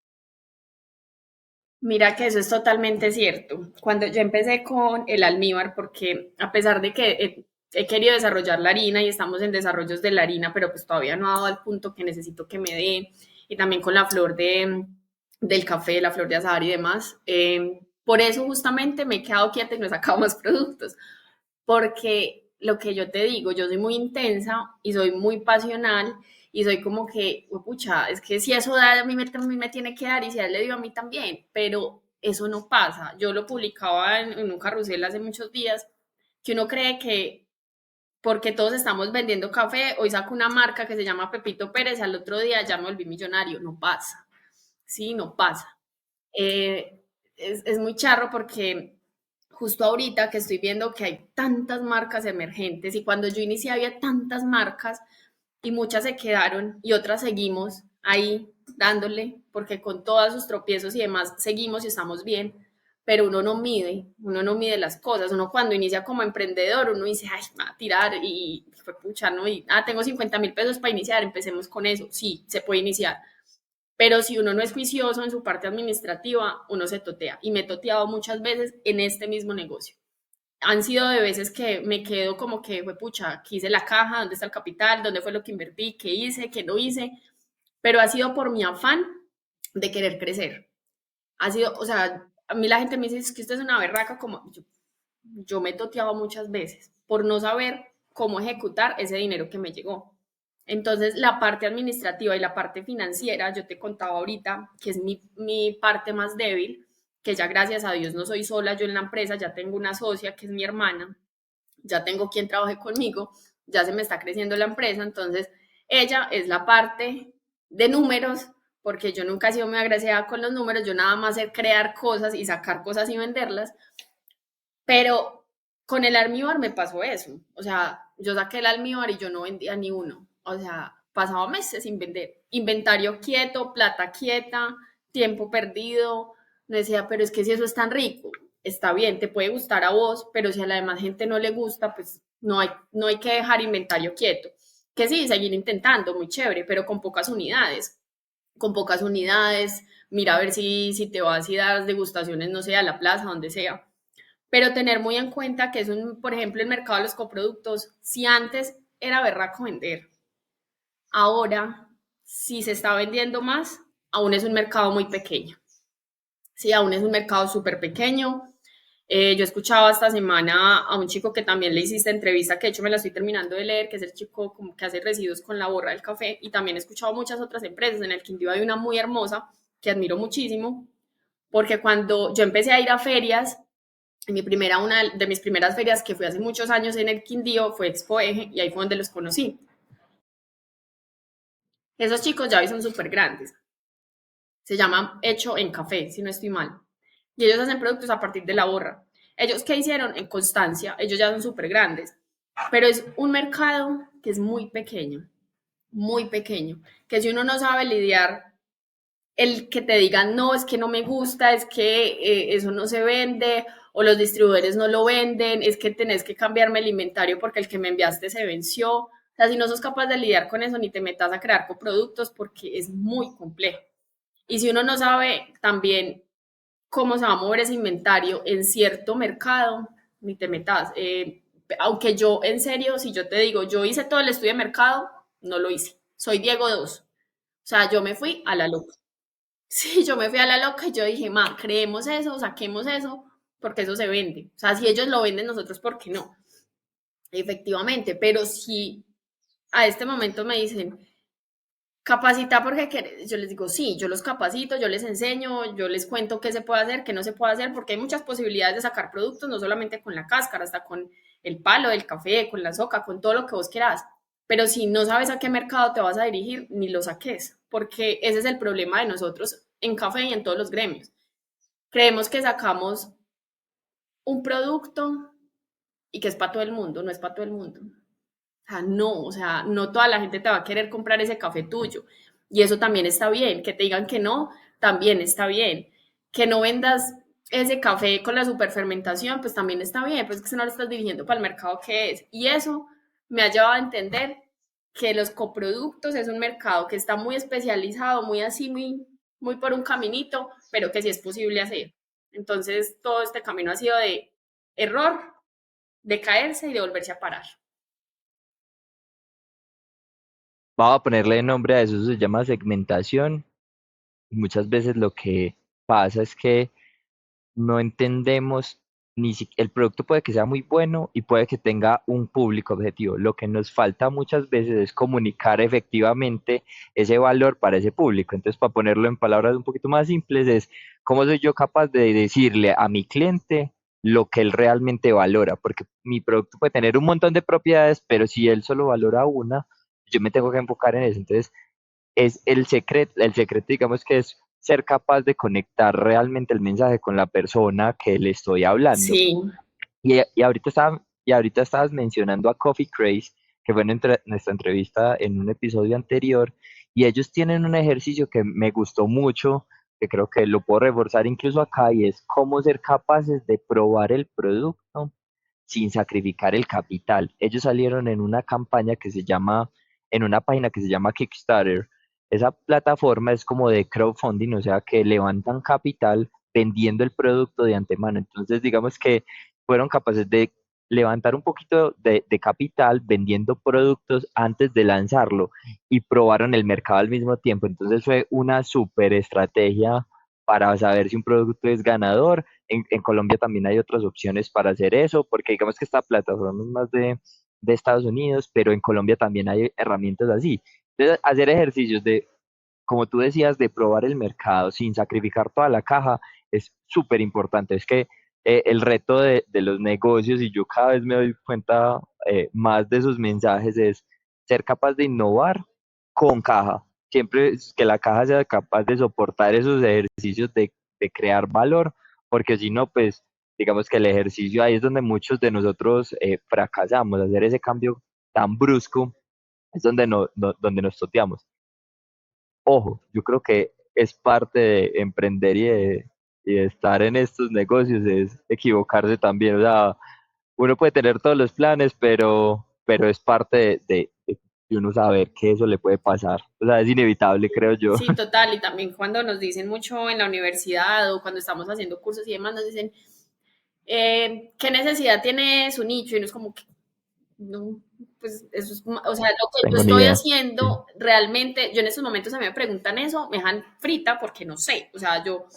Mira que eso es totalmente cierto. Cuando yo empecé con el almíbar, porque a pesar de que he querido desarrollar la harina y estamos en desarrollos de la harina, pero pues todavía no ha dado al punto que necesito que me dé, y también con la flor del café, la flor de azahar y demás, por eso justamente me he quedado quieta y no he sacado más productos, porque lo que yo te digo, yo soy muy intensa y soy muy pasional y soy como que, "Oh, pucha, es que si eso da, a mí me tiene que dar y si a él le dio a mí también, pero eso no pasa. Yo lo publicaba en un carrusel hace muchos días, que uno cree que porque todos estamos vendiendo café, hoy saco una marca que se llama Pepito Pérez, al otro día ya me volví millonario. No pasa, sí, no pasa. Es muy charro porque justo ahorita que estoy viendo que hay tantas marcas emergentes y cuando yo inicié había tantas marcas y muchas se quedaron y otras seguimos ahí dándole, porque con todos sus tropiezos y demás seguimos y estamos bien, pero uno no mide las cosas, uno cuando inicia como emprendedor, uno dice, ay, me va a tirar y fue pucha, ¿no? Y, tengo 50.000 pesos para iniciar, empecemos con eso, sí, se puede iniciar, pero si uno no es juicioso en su parte administrativa, uno se totea, y me he toteado muchas veces en este mismo negocio. Han sido de veces que me quedo como que, fue pucha, ¿qué hice la caja? ¿Dónde está el capital? ¿Dónde fue lo que invertí? ¿Qué hice? ¿Qué no hice? Pero ha sido por mi afán de querer crecer. Ha sido, o sea, a mí la gente me dice, es que usted es una berraca, como yo me he toteado muchas veces por no saber cómo ejecutar ese dinero que me llegó. Entonces, la parte administrativa y la parte financiera, yo te contaba ahorita, que es mi parte más débil, que ya gracias a Dios no soy sola yo en la empresa, ya tengo una socia que es mi hermana, ya tengo quien trabaje conmigo, ya se me está creciendo la empresa, entonces ella es la parte de números, porque yo nunca he sido muy agraciada con los números, yo nada más sé crear cosas y sacar cosas y venderlas, pero con el almíbar me pasó eso. O sea, yo saqué el almíbar y yo no vendía ni uno. O sea, pasaba meses sin vender. Inventario quieto, plata quieta, tiempo perdido. Me decía, pero es que si eso es tan rico, está bien, te puede gustar a vos, pero si a la demás gente no le gusta, pues no hay que dejar inventario quieto. Que sí, seguir intentando, muy chévere, pero con pocas unidades. Con pocas unidades, mira a ver si te vas y das degustaciones, no sé, a la plaza, donde sea, pero tener muy en cuenta que es por ejemplo, el mercado de los coproductos, si antes era berraco vender, ahora, si se está vendiendo más, aún es un mercado muy pequeño. Sí, aún es un mercado súper pequeño. Yo escuchaba esta semana a un chico que también le hiciste entrevista, que de hecho me la estoy terminando de leer, que es el chico como que hace residuos con la borra del café, y también he escuchado muchas otras empresas. En el Quindío hay una muy hermosa que admiro muchísimo, porque cuando yo empecé a ir a ferias, una de mis primeras ferias que fui hace muchos años en el Quindío fue Expo Eje y ahí fue donde los conocí. Esos chicos ya hoy son súper grandes. Se llaman Hecho en Café, si no estoy mal. Y ellos hacen productos a partir de la borra. Ellos, ¿qué hicieron? En Constancia. Ellos ya son súper grandes. Pero es un mercado que es muy pequeño, que si uno no sabe lidiar, el que te digan, no, es que no me gusta, es que eso no se vende, o los distribuidores no lo venden, es que tenés que cambiarme el inventario porque el que me enviaste se venció. O sea, si no sos capaz de lidiar con eso, ni te metas a crear coproductos porque es muy complejo. Y si uno no sabe también cómo se va a mover ese inventario en cierto mercado, ni te metas. Aunque yo, en serio, si yo te digo, yo hice todo el estudio de mercado, no lo hice. Soy Diego 2. O sea, yo me fui a la loca. Sí, yo me fui a la loca y yo dije, ma, creemos eso, saquemos eso, porque eso se vende. O sea, si ellos lo venden, nosotros, ¿por qué no? Efectivamente, pero si a este momento me dicen, capacita porque yo les digo, sí, yo los capacito, yo les enseño, yo les cuento qué se puede hacer, qué no se puede hacer, porque hay muchas posibilidades de sacar productos, no solamente con la cáscara, hasta con el palo del café, con la soca, con todo lo que vos quieras. Pero si no sabes a qué mercado te vas a dirigir, ni lo saques, porque ese es el problema de nosotros en café y en todos los gremios. Creemos que sacamos un producto y que es para todo el mundo, no es para todo el mundo. O sea, no toda la gente te va a querer comprar ese café tuyo. Y eso también está bien. Que te digan que no, también está bien. Que no vendas ese café con la superfermentación, pues también está bien, pues es que no lo estás dirigiendo para el mercado que es. Y eso me ha llevado a entender que los coproductos es un mercado que está muy especializado, muy así, muy por un caminito, pero que sí es posible hacer. Entonces, todo este camino ha sido de error, de caerse y de volverse a parar. Vamos a ponerle nombre a eso, se llama segmentación. Muchas veces lo que pasa es que no entendemos ni si el producto puede que sea muy bueno y puede que tenga un público objetivo. Lo que nos falta muchas veces es comunicar efectivamente ese valor para ese público. Entonces, para ponerlo en palabras un poquito más simples, es cómo soy yo capaz de decirle a mi cliente lo que él realmente valora, porque mi producto puede tener un montón de propiedades, pero si él solo valora una, yo me tengo que enfocar en eso. Entonces, es el secreto digamos que es ser capaz de conectar realmente el mensaje con la persona que le estoy hablando. Sí, Y ahorita estabas mencionando a Coffee Craze, que fue nuestra entrevista en un episodio anterior, y ellos tienen un ejercicio que me gustó mucho, que creo que lo puedo reforzar incluso acá, y es cómo ser capaces de probar el producto sin sacrificar el capital. Ellos salieron en una campaña que se llama, en una página que se llama Kickstarter. Esa plataforma es como de crowdfunding, o sea que levantan capital vendiendo el producto de antemano. Entonces, digamos que fueron capaces de levantar un poquito de capital vendiendo productos antes de lanzarlo y probaron el mercado al mismo tiempo. Entonces fue una súper estrategia para saber si un producto es ganador. En Colombia también hay otras opciones para hacer eso, porque digamos que esta plataforma es más de Estados Unidos, pero en Colombia también hay herramientas así. Entonces, hacer ejercicios de, como tú decías, de probar el mercado sin sacrificar toda la caja es súper importante. Es que el reto de los negocios, y yo cada vez me doy cuenta más de esos mensajes, es ser capaz de innovar con caja. Siempre es que la caja sea capaz de soportar esos ejercicios de crear valor, porque si no, pues digamos que el ejercicio ahí es donde muchos de nosotros fracasamos, hacer ese cambio tan brusco es donde, donde nos toteamos. Ojo, yo creo que es parte de emprender y de estar en estos negocios, es equivocarse también. O sea, uno puede tener todos los planes, pero es parte de uno saber que eso le puede pasar. O sea, es inevitable, creo yo. sí, total. Y también cuando nos dicen mucho en la universidad o cuando estamos haciendo cursos y demás, nos dicen, ¿qué necesidad tiene su nicho? Y no es como que, no, pues eso es, o sea, lo que yo Tengo ni estoy idea. Sí. haciendo realmente, yo en estos momentos a mí me preguntan eso, me dejan frita porque no sé, o sea, yo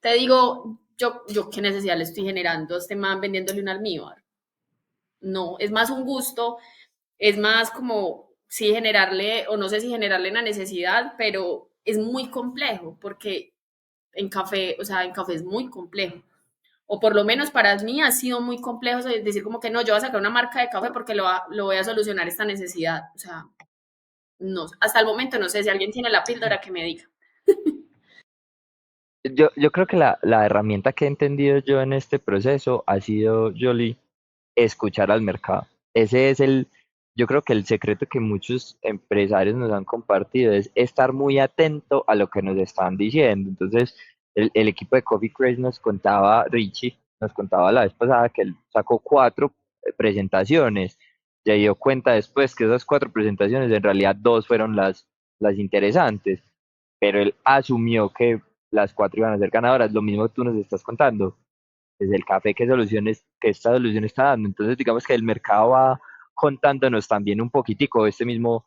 te digo, yo qué necesidad le estoy generando a este man vendiéndole un almíbar. No, es más un gusto, es más como, sí, generarle, o no sé si generarle una necesidad, pero es muy complejo porque en café, o sea, en café es muy complejo. O por lo menos para mí ha sido muy complejo decir como que no, yo voy a sacar una marca de café porque lo voy a solucionar esta necesidad. O sea, no, hasta el momento no sé si alguien tiene la píldora que me diga. Yo creo que la herramienta que he entendido yo en este proceso ha sido, Jolie, escuchar al mercado. Ese es yo creo que el secreto que muchos empresarios nos han compartido es estar muy atento a lo que nos están diciendo. Entonces, el equipo de Coffee Craze nos contaba, Richie, nos contaba la vez pasada que él sacó 4 presentaciones. Se dio cuenta después que esas 4 presentaciones, en realidad 2 fueron las interesantes, pero él asumió que las 4 iban a ser ganadoras. Lo mismo tú nos estás contando desde el café, qué soluciones, qué esta solución está dando. Entonces, digamos que el mercado va contándonos también un poquitico, este mismo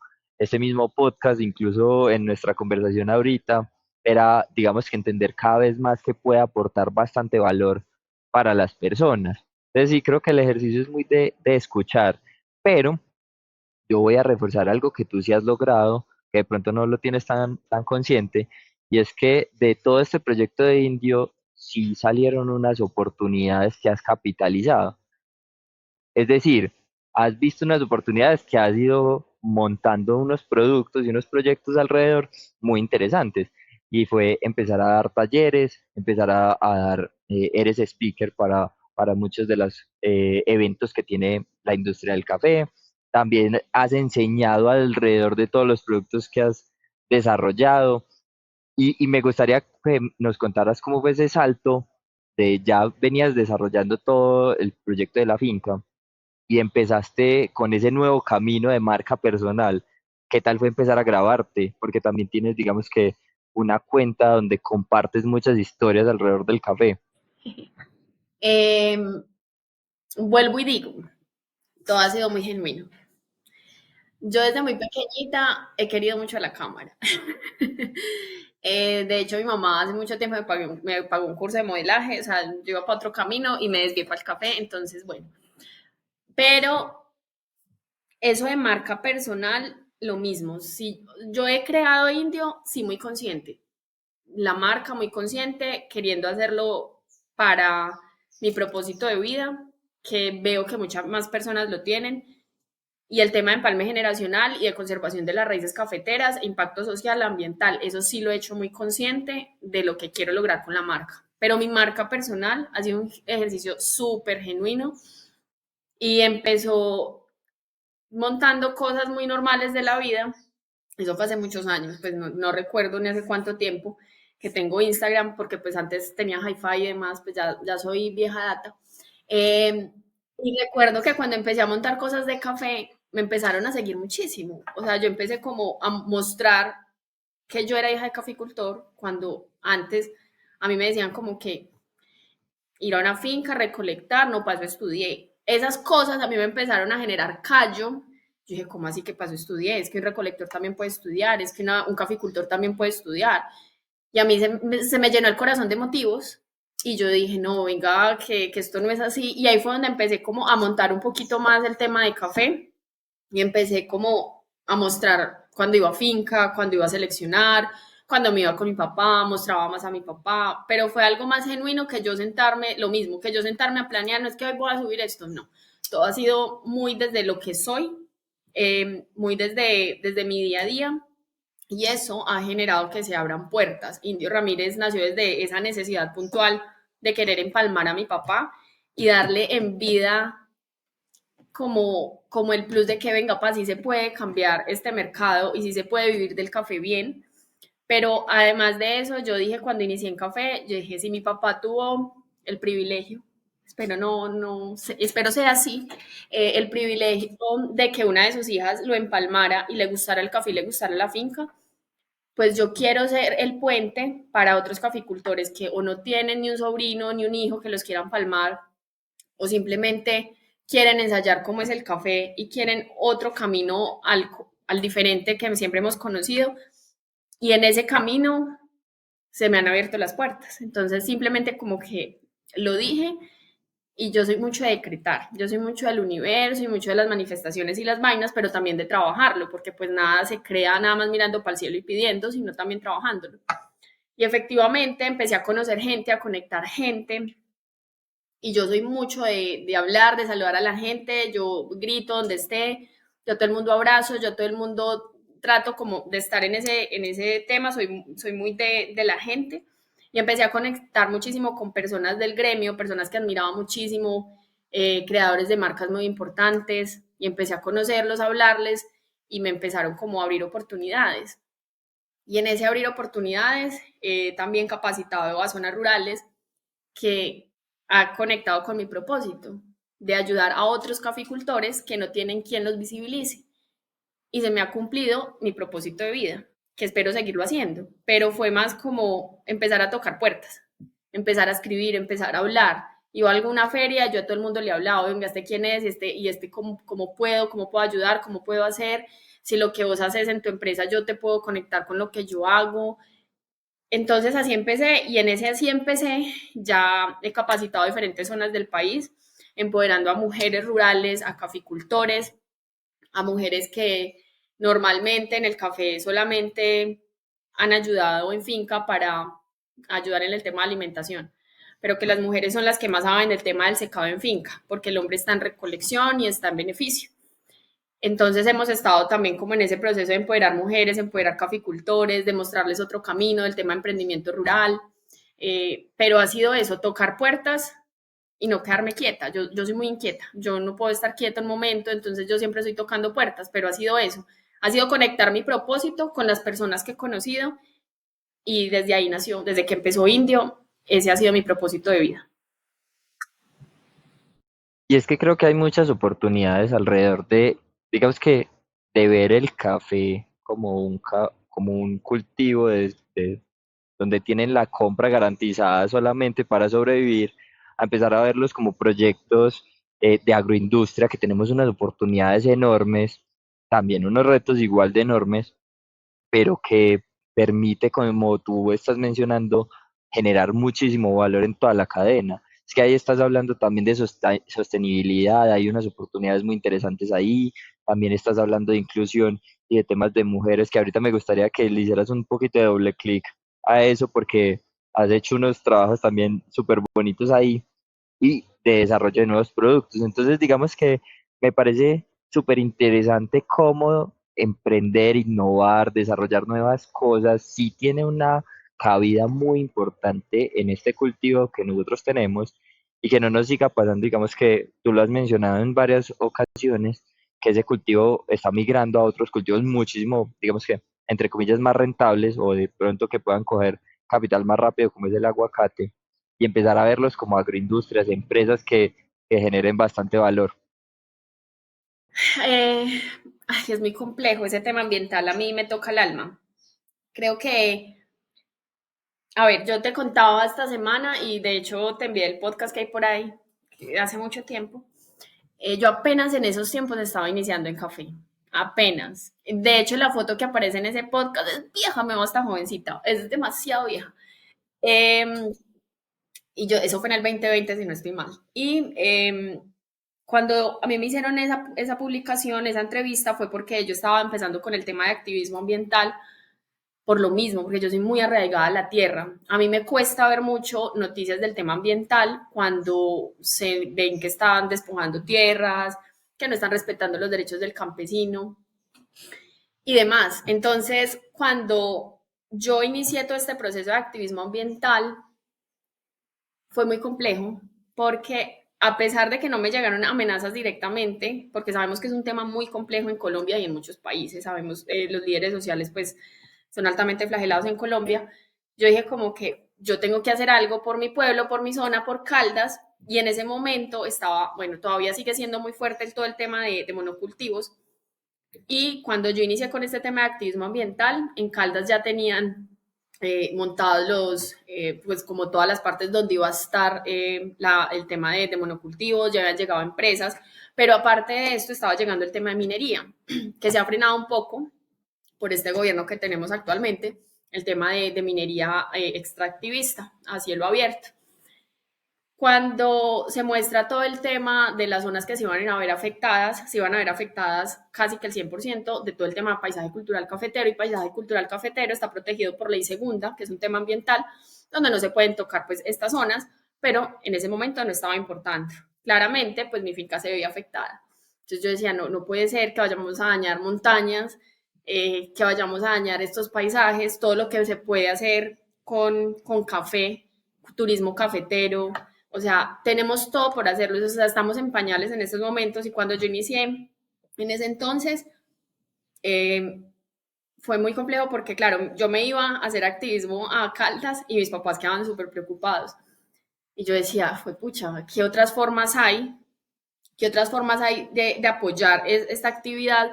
podcast, incluso en nuestra conversación ahorita, era, digamos que entender cada vez más que puede aportar bastante valor para las personas. Entonces, sí, creo que el ejercicio es muy de escuchar, pero yo voy a reforzar algo que tú sí has logrado, que de pronto no lo tienes tan consciente, y es que de todo este proyecto de Indio sí salieron unas oportunidades que has capitalizado. Es decir, has visto unas oportunidades que has ido montando unos productos y unos proyectos alrededor muy interesantes. Y fue empezar a dar talleres, empezar a dar, eres speaker para muchos de los eventos que tiene la industria del café. También has enseñado alrededor de todos los productos que has desarrollado. Y me gustaría que nos contaras cómo fue ese salto de ya venías desarrollando todo el proyecto de la finca y empezaste con ese nuevo camino de marca personal. ¿Qué tal fue empezar a grabarte? Porque también tienes, digamos que, una cuenta donde compartes muchas historias alrededor del café. Eh, vuelvo y digo, todo ha sido muy genuino. Yo desde muy pequeñita he querido mucho la cámara. De hecho, mi mamá hace mucho tiempo me pagó un curso de modelaje, o sea, yo iba para otro camino y me desvié para el café, entonces, bueno. Pero eso de marca personal, lo mismo. Si yo he creado Indio, sí, muy consciente. La marca muy consciente, queriendo hacerlo para mi propósito de vida, que veo que muchas más personas lo tienen. y el tema de empalme generacional y de conservación de las raíces cafeteras, impacto social, ambiental, eso sí lo he hecho muy consciente de lo que quiero lograr con la marca. Pero mi marca personal ha sido un ejercicio súper genuino y empezó montando cosas muy normales de la vida. Eso fue hace muchos años, pues no recuerdo ni hace cuánto tiempo que tengo Instagram, porque pues antes tenía hi-fi y demás, pues ya soy vieja data. Eh, y recuerdo que cuando empecé a montar cosas de café, me empezaron a seguir muchísimo. O sea, yo empecé como a mostrar que yo era hija de caficultor, cuando antes a mí me decían como que ir a una finca, recolectar, no paso, estudié. Esas cosas a mí me empezaron a generar callo. Yo dije, ¿cómo así que paso, estudié? Es que un recolector también puede estudiar, es que un caficultor también puede estudiar. Y a mí se me llenó el corazón de motivos y yo dije, no, venga, que esto no es así. Y ahí fue donde empecé como a montar un poquito más el tema de café y empecé como a mostrar cuando iba a finca, cuando iba a seleccionar, cuando me iba con mi papá, mostraba más a mi papá, pero fue algo más genuino que yo sentarme, lo mismo, que yo sentarme a planear, no es que hoy voy a subir esto, no, todo ha sido muy desde lo que soy, muy desde mi día a día, y eso ha generado que se abran puertas. Indio Ramírez nació desde esa necesidad puntual de querer empalmar a mi papá y darle en vida como el plus de que venga, para sí se puede cambiar este mercado y sí se puede vivir del café bien. Pero además de eso, yo dije cuando inicié en café, yo dije, si mi papá tuvo el privilegio, espero espero sea así, el privilegio de que una de sus hijas lo empalmara y le gustara el café y le gustara la finca, pues yo quiero ser el puente para otros caficultores que o no tienen ni un sobrino ni un hijo que los quieran palmar o simplemente quieren ensayar cómo es el café y quieren otro camino al diferente que siempre hemos conocido. Y en ese camino se me han abierto las puertas. Entonces simplemente como que lo dije y yo soy mucho de decretar, yo soy mucho del universo y mucho de las manifestaciones y las vainas, pero también de trabajarlo, porque pues nada se crea nada más mirando para el cielo y pidiendo, sino también trabajándolo. Y efectivamente empecé a conocer gente, a conectar gente, y yo soy mucho de hablar, de saludar a la gente, yo grito donde esté, yo a todo el mundo abrazo, yo a todo el mundo trato como de estar en ese tema, soy muy de la gente y empecé a conectar muchísimo con personas del gremio, personas que admiraba muchísimo, creadores de marcas muy importantes y empecé a conocerlos, a hablarles y me empezaron como a abrir oportunidades. Y en ese abrir oportunidades, también capacitado a zonas rurales que ha conectado con mi propósito de ayudar a otros caficultores que no tienen quien los visibilice. Y se me ha cumplido mi propósito de vida, que espero seguirlo haciendo, pero fue más como empezar a tocar puertas, empezar a escribir, empezar a hablar. Iba a alguna feria, yo a todo el mundo le he hablado, venga, este quién es, cómo puedo ayudar, cómo puedo hacer, si lo que vos haces en tu empresa yo te puedo conectar con lo que yo hago, entonces así empecé y en ese así empecé, ya he capacitado a diferentes zonas del país, empoderando a mujeres rurales, a caficultores, a mujeres que normalmente en el café solamente han ayudado en finca para ayudar en el tema de alimentación, pero que las mujeres son las que más saben del tema del secado en finca, porque el hombre está en recolección y está en beneficio. Entonces hemos estado también como en ese proceso de empoderar mujeres, empoderar caficultores, de mostrarles otro camino del tema de emprendimiento rural, pero ha sido eso, tocar puertas y no quedarme quieta. Yo soy muy inquieta, yo no puedo estar quieta un momento, entonces yo siempre estoy tocando puertas, pero ha sido eso, ha sido conectar mi propósito con las personas que he conocido y desde ahí nació, desde que empezó Indio, ese ha sido mi propósito de vida. Y es que creo que hay muchas oportunidades alrededor de, digamos que, de ver el café como como un cultivo donde tienen la compra garantizada solamente para sobrevivir, a empezar a verlos como proyectos de agroindustria, que tenemos unas oportunidades enormes, también unos retos igual de enormes, pero que permite, como tú estás mencionando, generar muchísimo valor en toda la cadena. Es que ahí estás hablando también de sostenibilidad, hay unas oportunidades muy interesantes ahí, también estás hablando de inclusión y de temas de mujeres, que ahorita me gustaría que le hicieras un poquito de doble clic a eso, porque has hecho unos trabajos también súper bonitos ahí y de desarrollo de nuevos productos. Entonces, digamos que me parece súper interesante cómo emprender, innovar, desarrollar nuevas cosas, sí tiene una cabida muy importante en este cultivo que nosotros tenemos y que no nos siga pasando, digamos que tú lo has mencionado en varias ocasiones, que ese cultivo está migrando a otros cultivos muchísimo, digamos que, entre comillas, más rentables o de pronto que puedan coger capital más rápido, como es el aguacate, y empezar a verlos como agroindustrias, empresas que generen bastante valor. Eh, es muy complejo ese tema ambiental, a mí me toca el alma. Creo que, a ver, yo te contaba esta semana y de hecho te envié el podcast que hay por ahí hace mucho tiempo. Yo apenas en esos tiempos estaba iniciando en café, apenas. De hecho, la foto que aparece en ese podcast es vieja, me veo hasta jovencita, es demasiado vieja. Eh, y yo, eso fue en el 2020, si no estoy mal. Y cuando a mí me hicieron esa publicación, esa entrevista, fue porque yo estaba empezando con el tema de activismo ambiental por lo mismo, porque yo soy muy arraigada a la tierra. A mí me cuesta ver mucho noticias del tema ambiental cuando se ven que están despojando tierras, que no están respetando los derechos del campesino y demás. Entonces, cuando yo inicié todo este proceso de activismo ambiental, fue muy complejo porque a pesar de que no me llegaron amenazas directamente, porque sabemos que es un tema muy complejo en Colombia y en muchos países, sabemos, los líderes sociales pues son altamente flagelados en Colombia, yo dije como que yo tengo que hacer algo por mi pueblo, por mi zona, por Caldas, y en ese momento estaba, bueno, todavía sigue siendo muy fuerte todo el tema de monocultivos, y cuando yo inicié con este tema de activismo ambiental, en Caldas ya tenían montados pues como todas las partes donde iba a estar el tema de monocultivos, ya habían llegado empresas, pero aparte de esto estaba llegando el tema de minería, que se ha frenado un poco por este gobierno que tenemos actualmente, el tema de minería extractivista a cielo abierto. Cuando se muestra todo el tema de las zonas que se iban a ver afectadas, se iban a ver afectadas casi que el 100% de todo el tema de paisaje cultural cafetero, y paisaje cultural cafetero está protegido por ley segunda, que es un tema ambiental, donde no se pueden tocar pues estas zonas, pero en ese momento no estaba importando. Claramente, pues mi finca se veía afectada. Entonces yo decía, no, no puede ser que vayamos a dañar montañas, que vayamos a dañar estos paisajes, todo lo que se puede hacer con café, turismo cafetero, o sea, tenemos todo por hacerlo, o sea, estamos en pañales en estos momentos y cuando yo inicié en ese entonces eh, fue muy complejo porque, claro, yo me iba a hacer activismo a Caldas y mis papás quedaban súper preocupados. Y yo decía, fue pucha, ¿qué otras formas hay? ¿Qué otras formas hay de apoyar esta actividad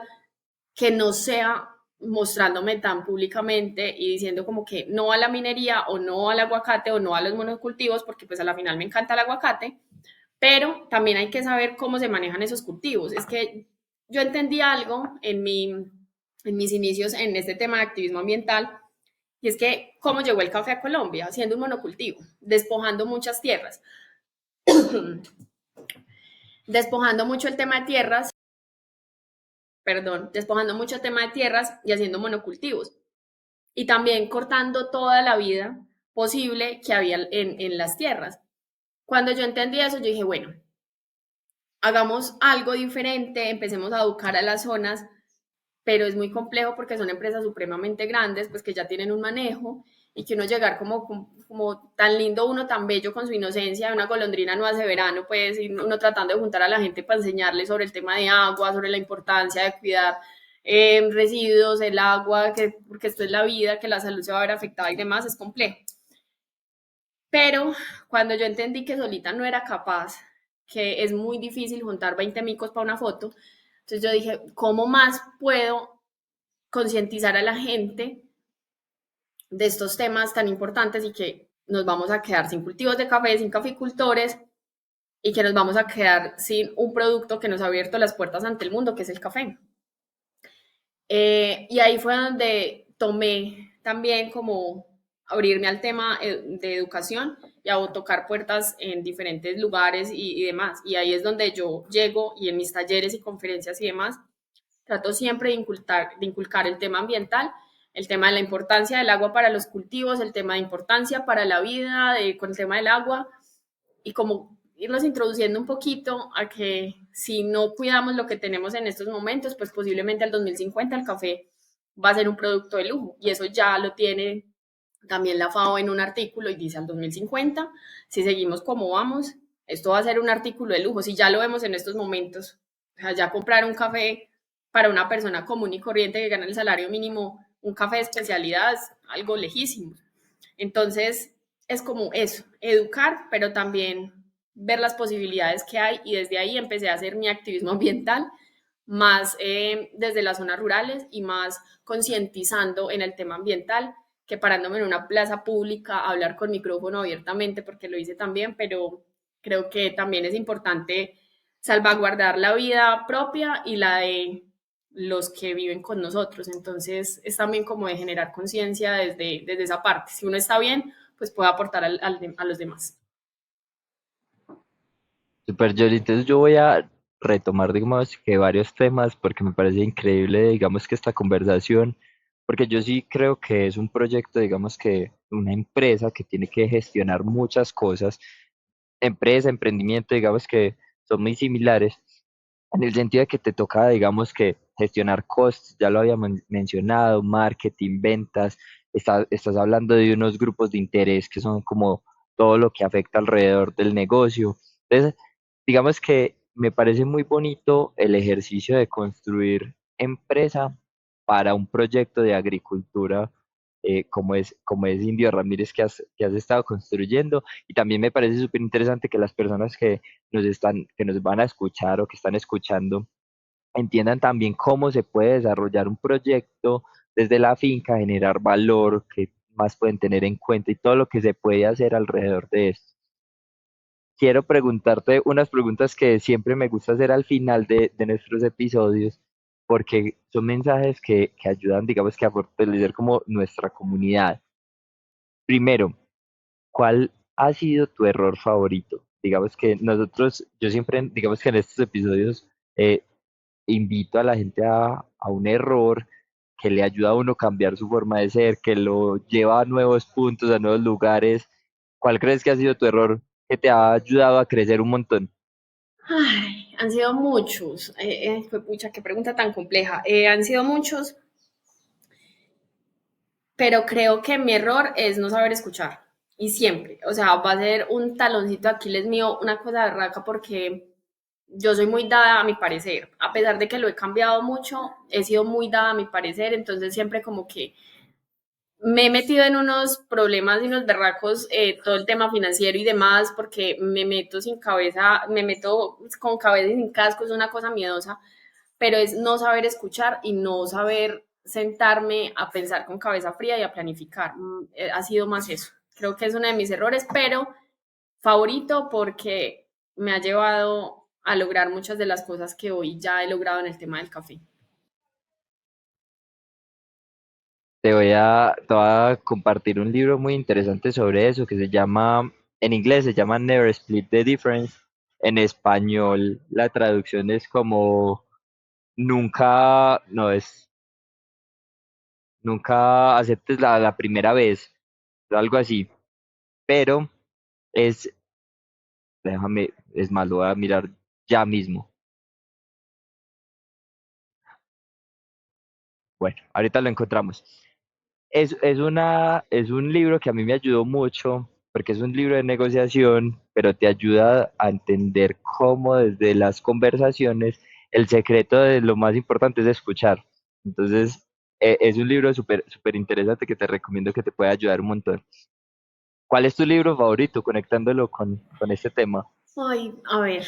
que no sea mostrándome tan públicamente y diciendo como que no a la minería o no al aguacate o no a los monocultivos, porque pues a la final me encanta el aguacate, pero también hay que saber cómo se manejan esos cultivos. Es que yo entendí algo en mis inicios en este tema de activismo ambiental, y es que cómo llegó el café a Colombia, siendo un monocultivo, despojando muchas tierras, despojando mucho el tema de tierras, perdón, despojando mucho el tema de tierras y haciendo monocultivos. Y también cortando toda la vida posible que había en las tierras. Cuando yo entendí eso, yo dije, bueno, hagamos algo diferente, empecemos a educar a las zonas, pero es muy complejo porque son empresas supremamente grandes, pues que ya tienen un manejo y que uno llegar como tan lindo, uno tan bello con su inocencia, una golondrina no hace verano, pues y uno tratando de juntar a la gente para enseñarles sobre el tema de agua, sobre la importancia de cuidar residuos, el agua, porque esto es la vida, que la salud se va a ver afectada y demás, es complejo. Pero cuando yo entendí que solita no era capaz, que es muy difícil juntar 20 micos para una foto, entonces yo dije, ¿cómo más puedo concientizar a la gente de estos temas tan importantes y que nos vamos a quedar sin cultivos de café, sin caficultores y que nos vamos a quedar sin un producto que nos ha abierto las puertas ante el mundo, que es el café? Y ahí fue donde tomé también como abrirme al tema de educación y a tocar puertas en diferentes lugares y demás. Y ahí es donde yo llego y en mis talleres y conferencias y demás, trato siempre de inculcar el tema ambiental, el tema de la importancia del agua para los cultivos, el tema de importancia para la vida, con el tema del agua y como irlos introduciendo un poquito a que si no cuidamos lo que tenemos en estos momentos, pues posiblemente al 2050 el café va a ser un producto de lujo y eso ya lo tiene también la FAO en un artículo y dice al 2050, si seguimos como vamos, esto va a ser un artículo de lujo, si ya lo vemos en estos momentos, o sea, ya comprar un café para una persona común y corriente que gana el salario mínimo, un café de especialidad es algo lejísimo. Entonces, es como eso, educar, pero también ver las posibilidades que hay y desde ahí empecé a hacer mi activismo ambiental más desde las zonas rurales y más concientizando en el tema ambiental que parándome en una plaza pública a hablar con micrófono abiertamente, porque lo hice también, pero creo que también es importante salvaguardar la vida propia y la de los que viven con nosotros. Entonces es también como de generar conciencia desde esa parte. Si uno está bien, pues puede aportar a los demás. Super Yoli, entonces yo voy a retomar, digamos, que varios temas porque me parece increíble, digamos, que esta conversación, porque yo sí creo que es un proyecto, digamos, que una empresa que tiene que gestionar muchas cosas, empresa, emprendimiento, digamos que son muy similares, en el sentido de que te toca, digamos, que gestionar costos, ya lo había mencionado, marketing, ventas, estás hablando de unos grupos de interés que son como todo lo que afecta alrededor del negocio. Entonces, digamos que me parece muy bonito el ejercicio de construir empresa para un proyecto de agricultura como es Indio Ramírez que has estado construyendo. Y también me parece súper interesante que las personas que nos van a escuchar o que están escuchando entiendan también cómo se puede desarrollar un proyecto desde la finca, generar valor, que más pueden tener en cuenta y todo lo que se puede hacer alrededor de esto. Quiero preguntarte unas preguntas que siempre me gusta hacer al final de nuestros episodios, porque son mensajes que ayudan, digamos, que a fortalecer como nuestra comunidad. Primero, ¿cuál ha sido tu error favorito? Digamos que nosotros, yo siempre, digamos que en estos episodios invito a la gente a un error que le ayuda a uno a cambiar su forma de ser, que lo lleva a nuevos puntos, a nuevos lugares. ¿Cuál crees que ha sido tu error que te ha ayudado a crecer un montón? Ay, han sido muchos. Fue pucha, qué pregunta tan compleja. Han sido muchos, pero creo que mi error es no saber escuchar. Y siempre, o sea, va a ser un taloncito de Aquiles mío, una cosa de raca, porque yo soy muy dada a mi parecer. A pesar de que lo he cambiado mucho, he sido muy dada a mi parecer, entonces siempre como que me he metido en unos problemas y unos berracos, todo el tema financiero y demás, porque me meto sin cabeza, me meto con cabeza y sin casco, es una cosa miedosa, pero es no saber escuchar y no saber sentarme a pensar con cabeza fría y a planificar. Ha sido más eso. Creo que es uno de mis errores, pero favorito porque me ha llevado a lograr muchas de las cosas que hoy ya he logrado en el tema del café. Te voy a compartir un libro muy interesante sobre eso que se llama, en inglés se llama Never Split the Difference. En español, la traducción es como nunca, no es, nunca aceptes la primera vez, o algo así. Pero es, déjame, es más, lo voy a mirar ya mismo. Bueno, ahorita lo encontramos. Es un libro que a mí me ayudó mucho, porque es un libro de negociación, pero te ayuda a entender cómo desde las conversaciones el secreto de lo más importante es escuchar. Entonces, es un libro súper interesante que te recomiendo que te puede ayudar un montón. ¿Cuál es tu libro favorito conectándolo con este tema? Ay, a ver,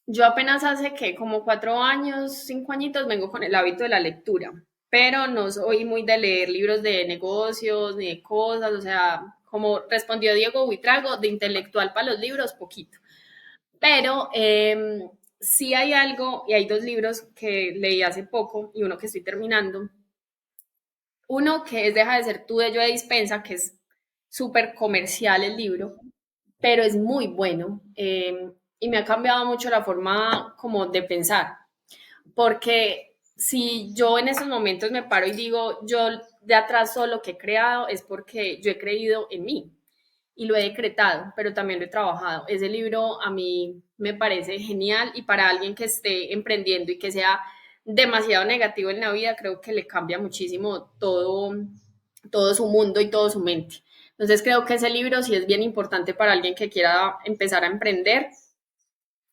yo apenas hace que como 4 años, 5 añitos vengo con el hábito de la lectura, pero no soy muy de leer libros de negocios ni de cosas, o sea, como respondió Diego Buitrago, de intelectual para los libros, poquito. Pero sí hay algo, y hay dos libros que leí hace poco y uno que estoy terminando. Uno que es Deja de ser tú de Joe Dispensa, que es súper comercial el libro, pero es muy bueno y me ha cambiado mucho la forma como de pensar, porque si yo en esos momentos me paro y digo, yo de atrás todo lo que he creado es porque yo he creído en mí. y lo he decretado, pero también lo he trabajado. Ese libro a mí me parece genial y para alguien que esté emprendiendo y que sea demasiado negativo en la vida, creo que le cambia muchísimo todo su mundo y todo su mente. Entonces creo que ese libro sí es bien importante para alguien que quiera empezar a emprender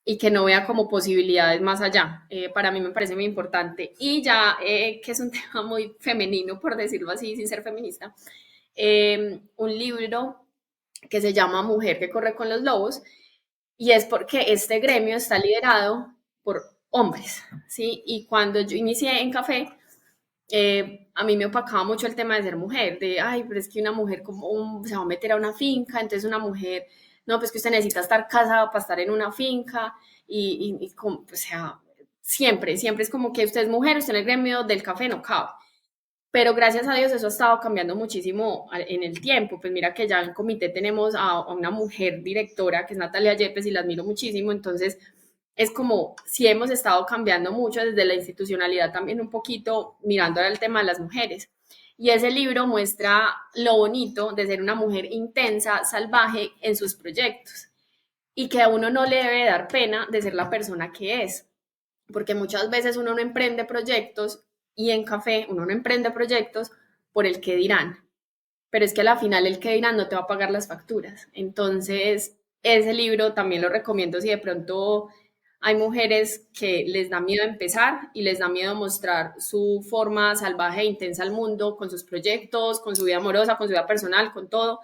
y que no vea como posibilidades más allá. Para mí me parece muy importante. Y ya que es un tema muy femenino, por decirlo así, sin ser feminista, un libro que se llama Mujer que corre con los lobos, y es porque este gremio está liderado por hombres, ¿sí? Y cuando yo inicié en café, a mí me opacaba mucho el tema de ser mujer, de, ay, pero es que una mujer como se va a meter a una finca, entonces una mujer, no, pues que usted necesita estar casada para estar en una finca, o sea, siempre es como que usted es mujer, usted en el gremio del café no cabe. Pero gracias a Dios eso ha estado cambiando muchísimo en el tiempo. Pues mira que ya en comité tenemos a una mujer directora que es Natalia Yepes y la admiro muchísimo. Entonces es como si hemos estado cambiando mucho desde la institucionalidad también un poquito mirando al tema de las mujeres. Y ese libro muestra lo bonito de ser una mujer intensa, salvaje en sus proyectos y que a uno no le debe dar pena de ser la persona que es, porque muchas veces uno no emprende proyectos y en café uno no emprende proyectos por el que dirán, pero es que a la final el que dirán no te va a pagar las facturas. Entonces, ese libro también lo recomiendo si de pronto hay mujeres que les da miedo empezar y les da miedo mostrar su forma salvaje e intensa al mundo con sus proyectos, con su vida amorosa, con su vida personal, con todo.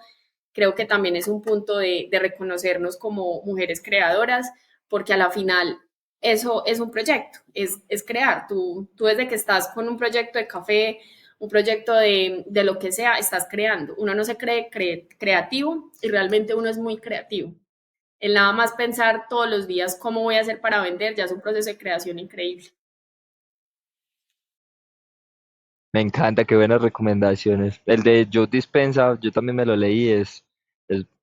Creo que también es un punto de reconocernos como mujeres creadoras, porque a la final eso es un proyecto, es crear. Tú desde que estás con un proyecto de café, un proyecto de lo que sea, estás creando. Uno no se cree creativo y realmente uno es muy creativo. El nada más pensar todos los días cómo voy a hacer para vender ya es un proceso de creación increíble. Me encanta, qué buenas recomendaciones. El de Joe Dispenza, yo también me lo leí, es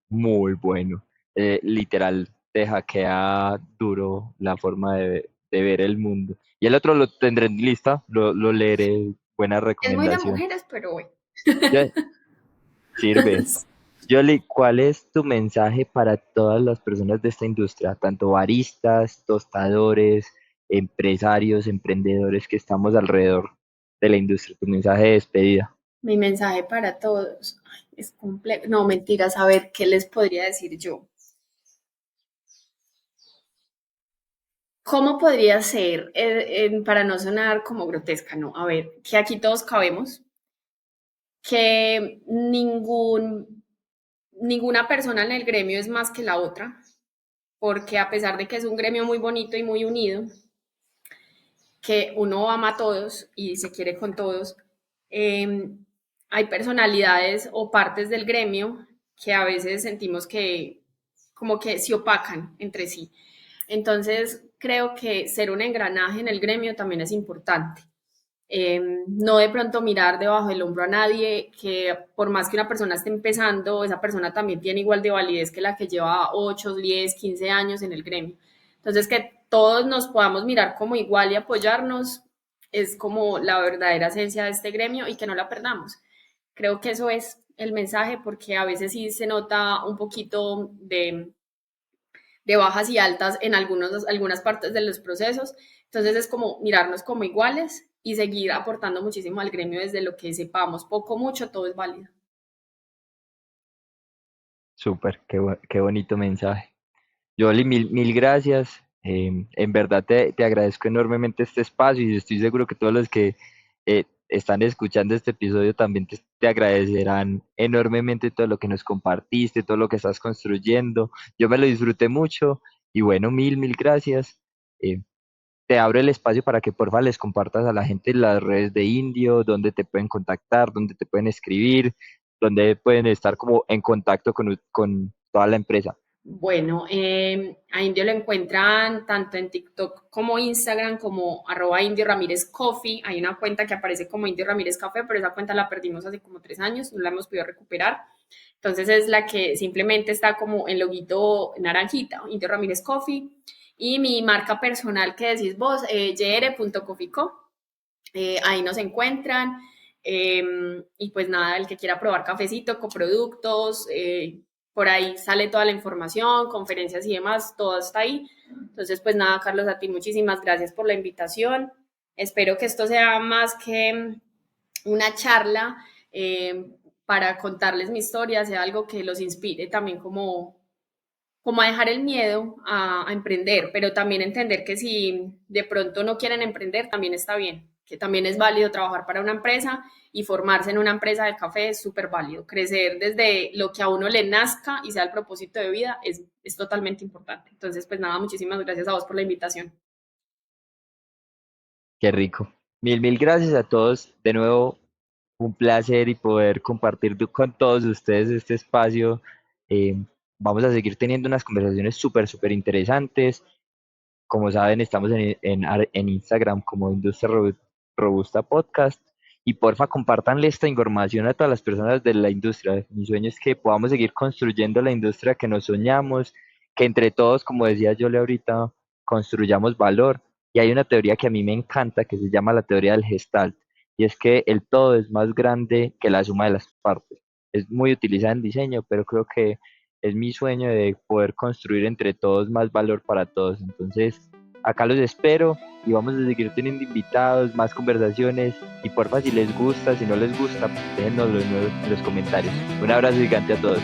muy bueno. Literal, te hackea duro la forma de ver el mundo. Y el otro lo tendré en lista, lo leeré. Buena Es muy de recomendación. mujeres, pero bueno. Ya, sirve. Yoli, ¿cuál es tu mensaje para todas las personas de esta industria, tanto baristas, tostadores, empresarios, emprendedores que estamos alrededor de la industria? Tu mensaje de despedida. Mi mensaje para todos ay, es complejo. No, mentiras, a ver, ¿qué les podría decir yo? ¿Cómo podría ser, para no sonar como grotesca, no? A ver, que aquí todos cabemos, que ninguna persona en el gremio es más que la otra, porque a pesar de que es un gremio muy bonito y muy unido, que uno ama a todos y se quiere con todos, eh, hay personalidades o partes del gremio que a veces sentimos que como que se opacan entre sí. Entonces, creo que ser un engranaje en el gremio también es importante. No de pronto mirar debajo del hombro a nadie, que por más que una persona esté empezando, esa persona también tiene igual de validez que la que lleva 8, 10, 15 años en el gremio. Entonces, que todos nos podamos mirar como igual y apoyarnos es como la verdadera esencia de este gremio y que no la perdamos. Creo que eso es el mensaje porque a veces sí se nota un poquito de bajas y altas en algunas partes de los procesos. Entonces es como mirarnos como iguales y seguir aportando muchísimo al gremio desde lo que sepamos, poco, mucho, todo es válido. Súper, qué bonito mensaje. Yoli, mil gracias. En verdad te agradezco enormemente este espacio y estoy seguro que todos los que están escuchando este episodio también te agradecerán enormemente todo lo que nos compartiste, todo lo que estás construyendo. Yo me lo disfruté mucho y bueno, mil gracias. Eh, Te abro el espacio para que porfa les compartas a la gente las redes de Indio, donde te pueden contactar, donde te pueden escribir, donde pueden estar como en contacto con toda la empresa. Bueno, a Indio lo encuentran tanto en TikTok como Instagram como @Indio Ramírez Coffee. Hay una cuenta que aparece como Indio Ramírez Café, pero esa cuenta la perdimos hace como 3 años, no la hemos podido recuperar. Entonces es la que simplemente está como en loguito naranjita, Indio Ramírez Coffee. Y mi marca personal que decís vos, jr.cofico. Ahí nos encuentran. Y pues nada, el que quiera probar cafecito, coproductos, por ahí sale toda la información, conferencias y demás, todo está ahí. Entonces, pues nada, Carlos, a ti muchísimas gracias por la invitación. Espero que esto sea más que una charla para contarles mi historia, sea algo que los inspire también como a dejar el miedo a emprender, pero también entender que si de pronto no quieren emprender, también está bien, que también es válido trabajar para una empresa y formarse en una empresa de café es súper válido. Crecer desde lo que a uno le nazca y sea el propósito de vida es totalmente importante. Entonces, pues nada, muchísimas gracias a vos por la invitación. Qué rico. Mil gracias a todos. De nuevo, un placer y poder compartir con todos ustedes este espacio. Eh, Vamos a seguir teniendo unas conversaciones súper interesantes. Como saben, estamos en Instagram como Robusta Podcast. Y porfa, compártanle esta información a todas las personas de la industria. Mi sueño es que podamos seguir construyendo la industria que nos soñamos, que entre todos, como decía yo ahorita, construyamos valor. Y hay una teoría que a mí me encanta que se llama la teoría del Gestalt. Y es que el todo es más grande que la suma de las partes. Es muy utilizada en diseño, pero creo que es mi sueño de poder construir entre todos más valor para todos. Entonces, acá los espero y vamos a seguir teniendo invitados, más conversaciones y porfa, si les gusta, si no les gusta, déjennoslo en los comentarios. Un abrazo gigante a todos.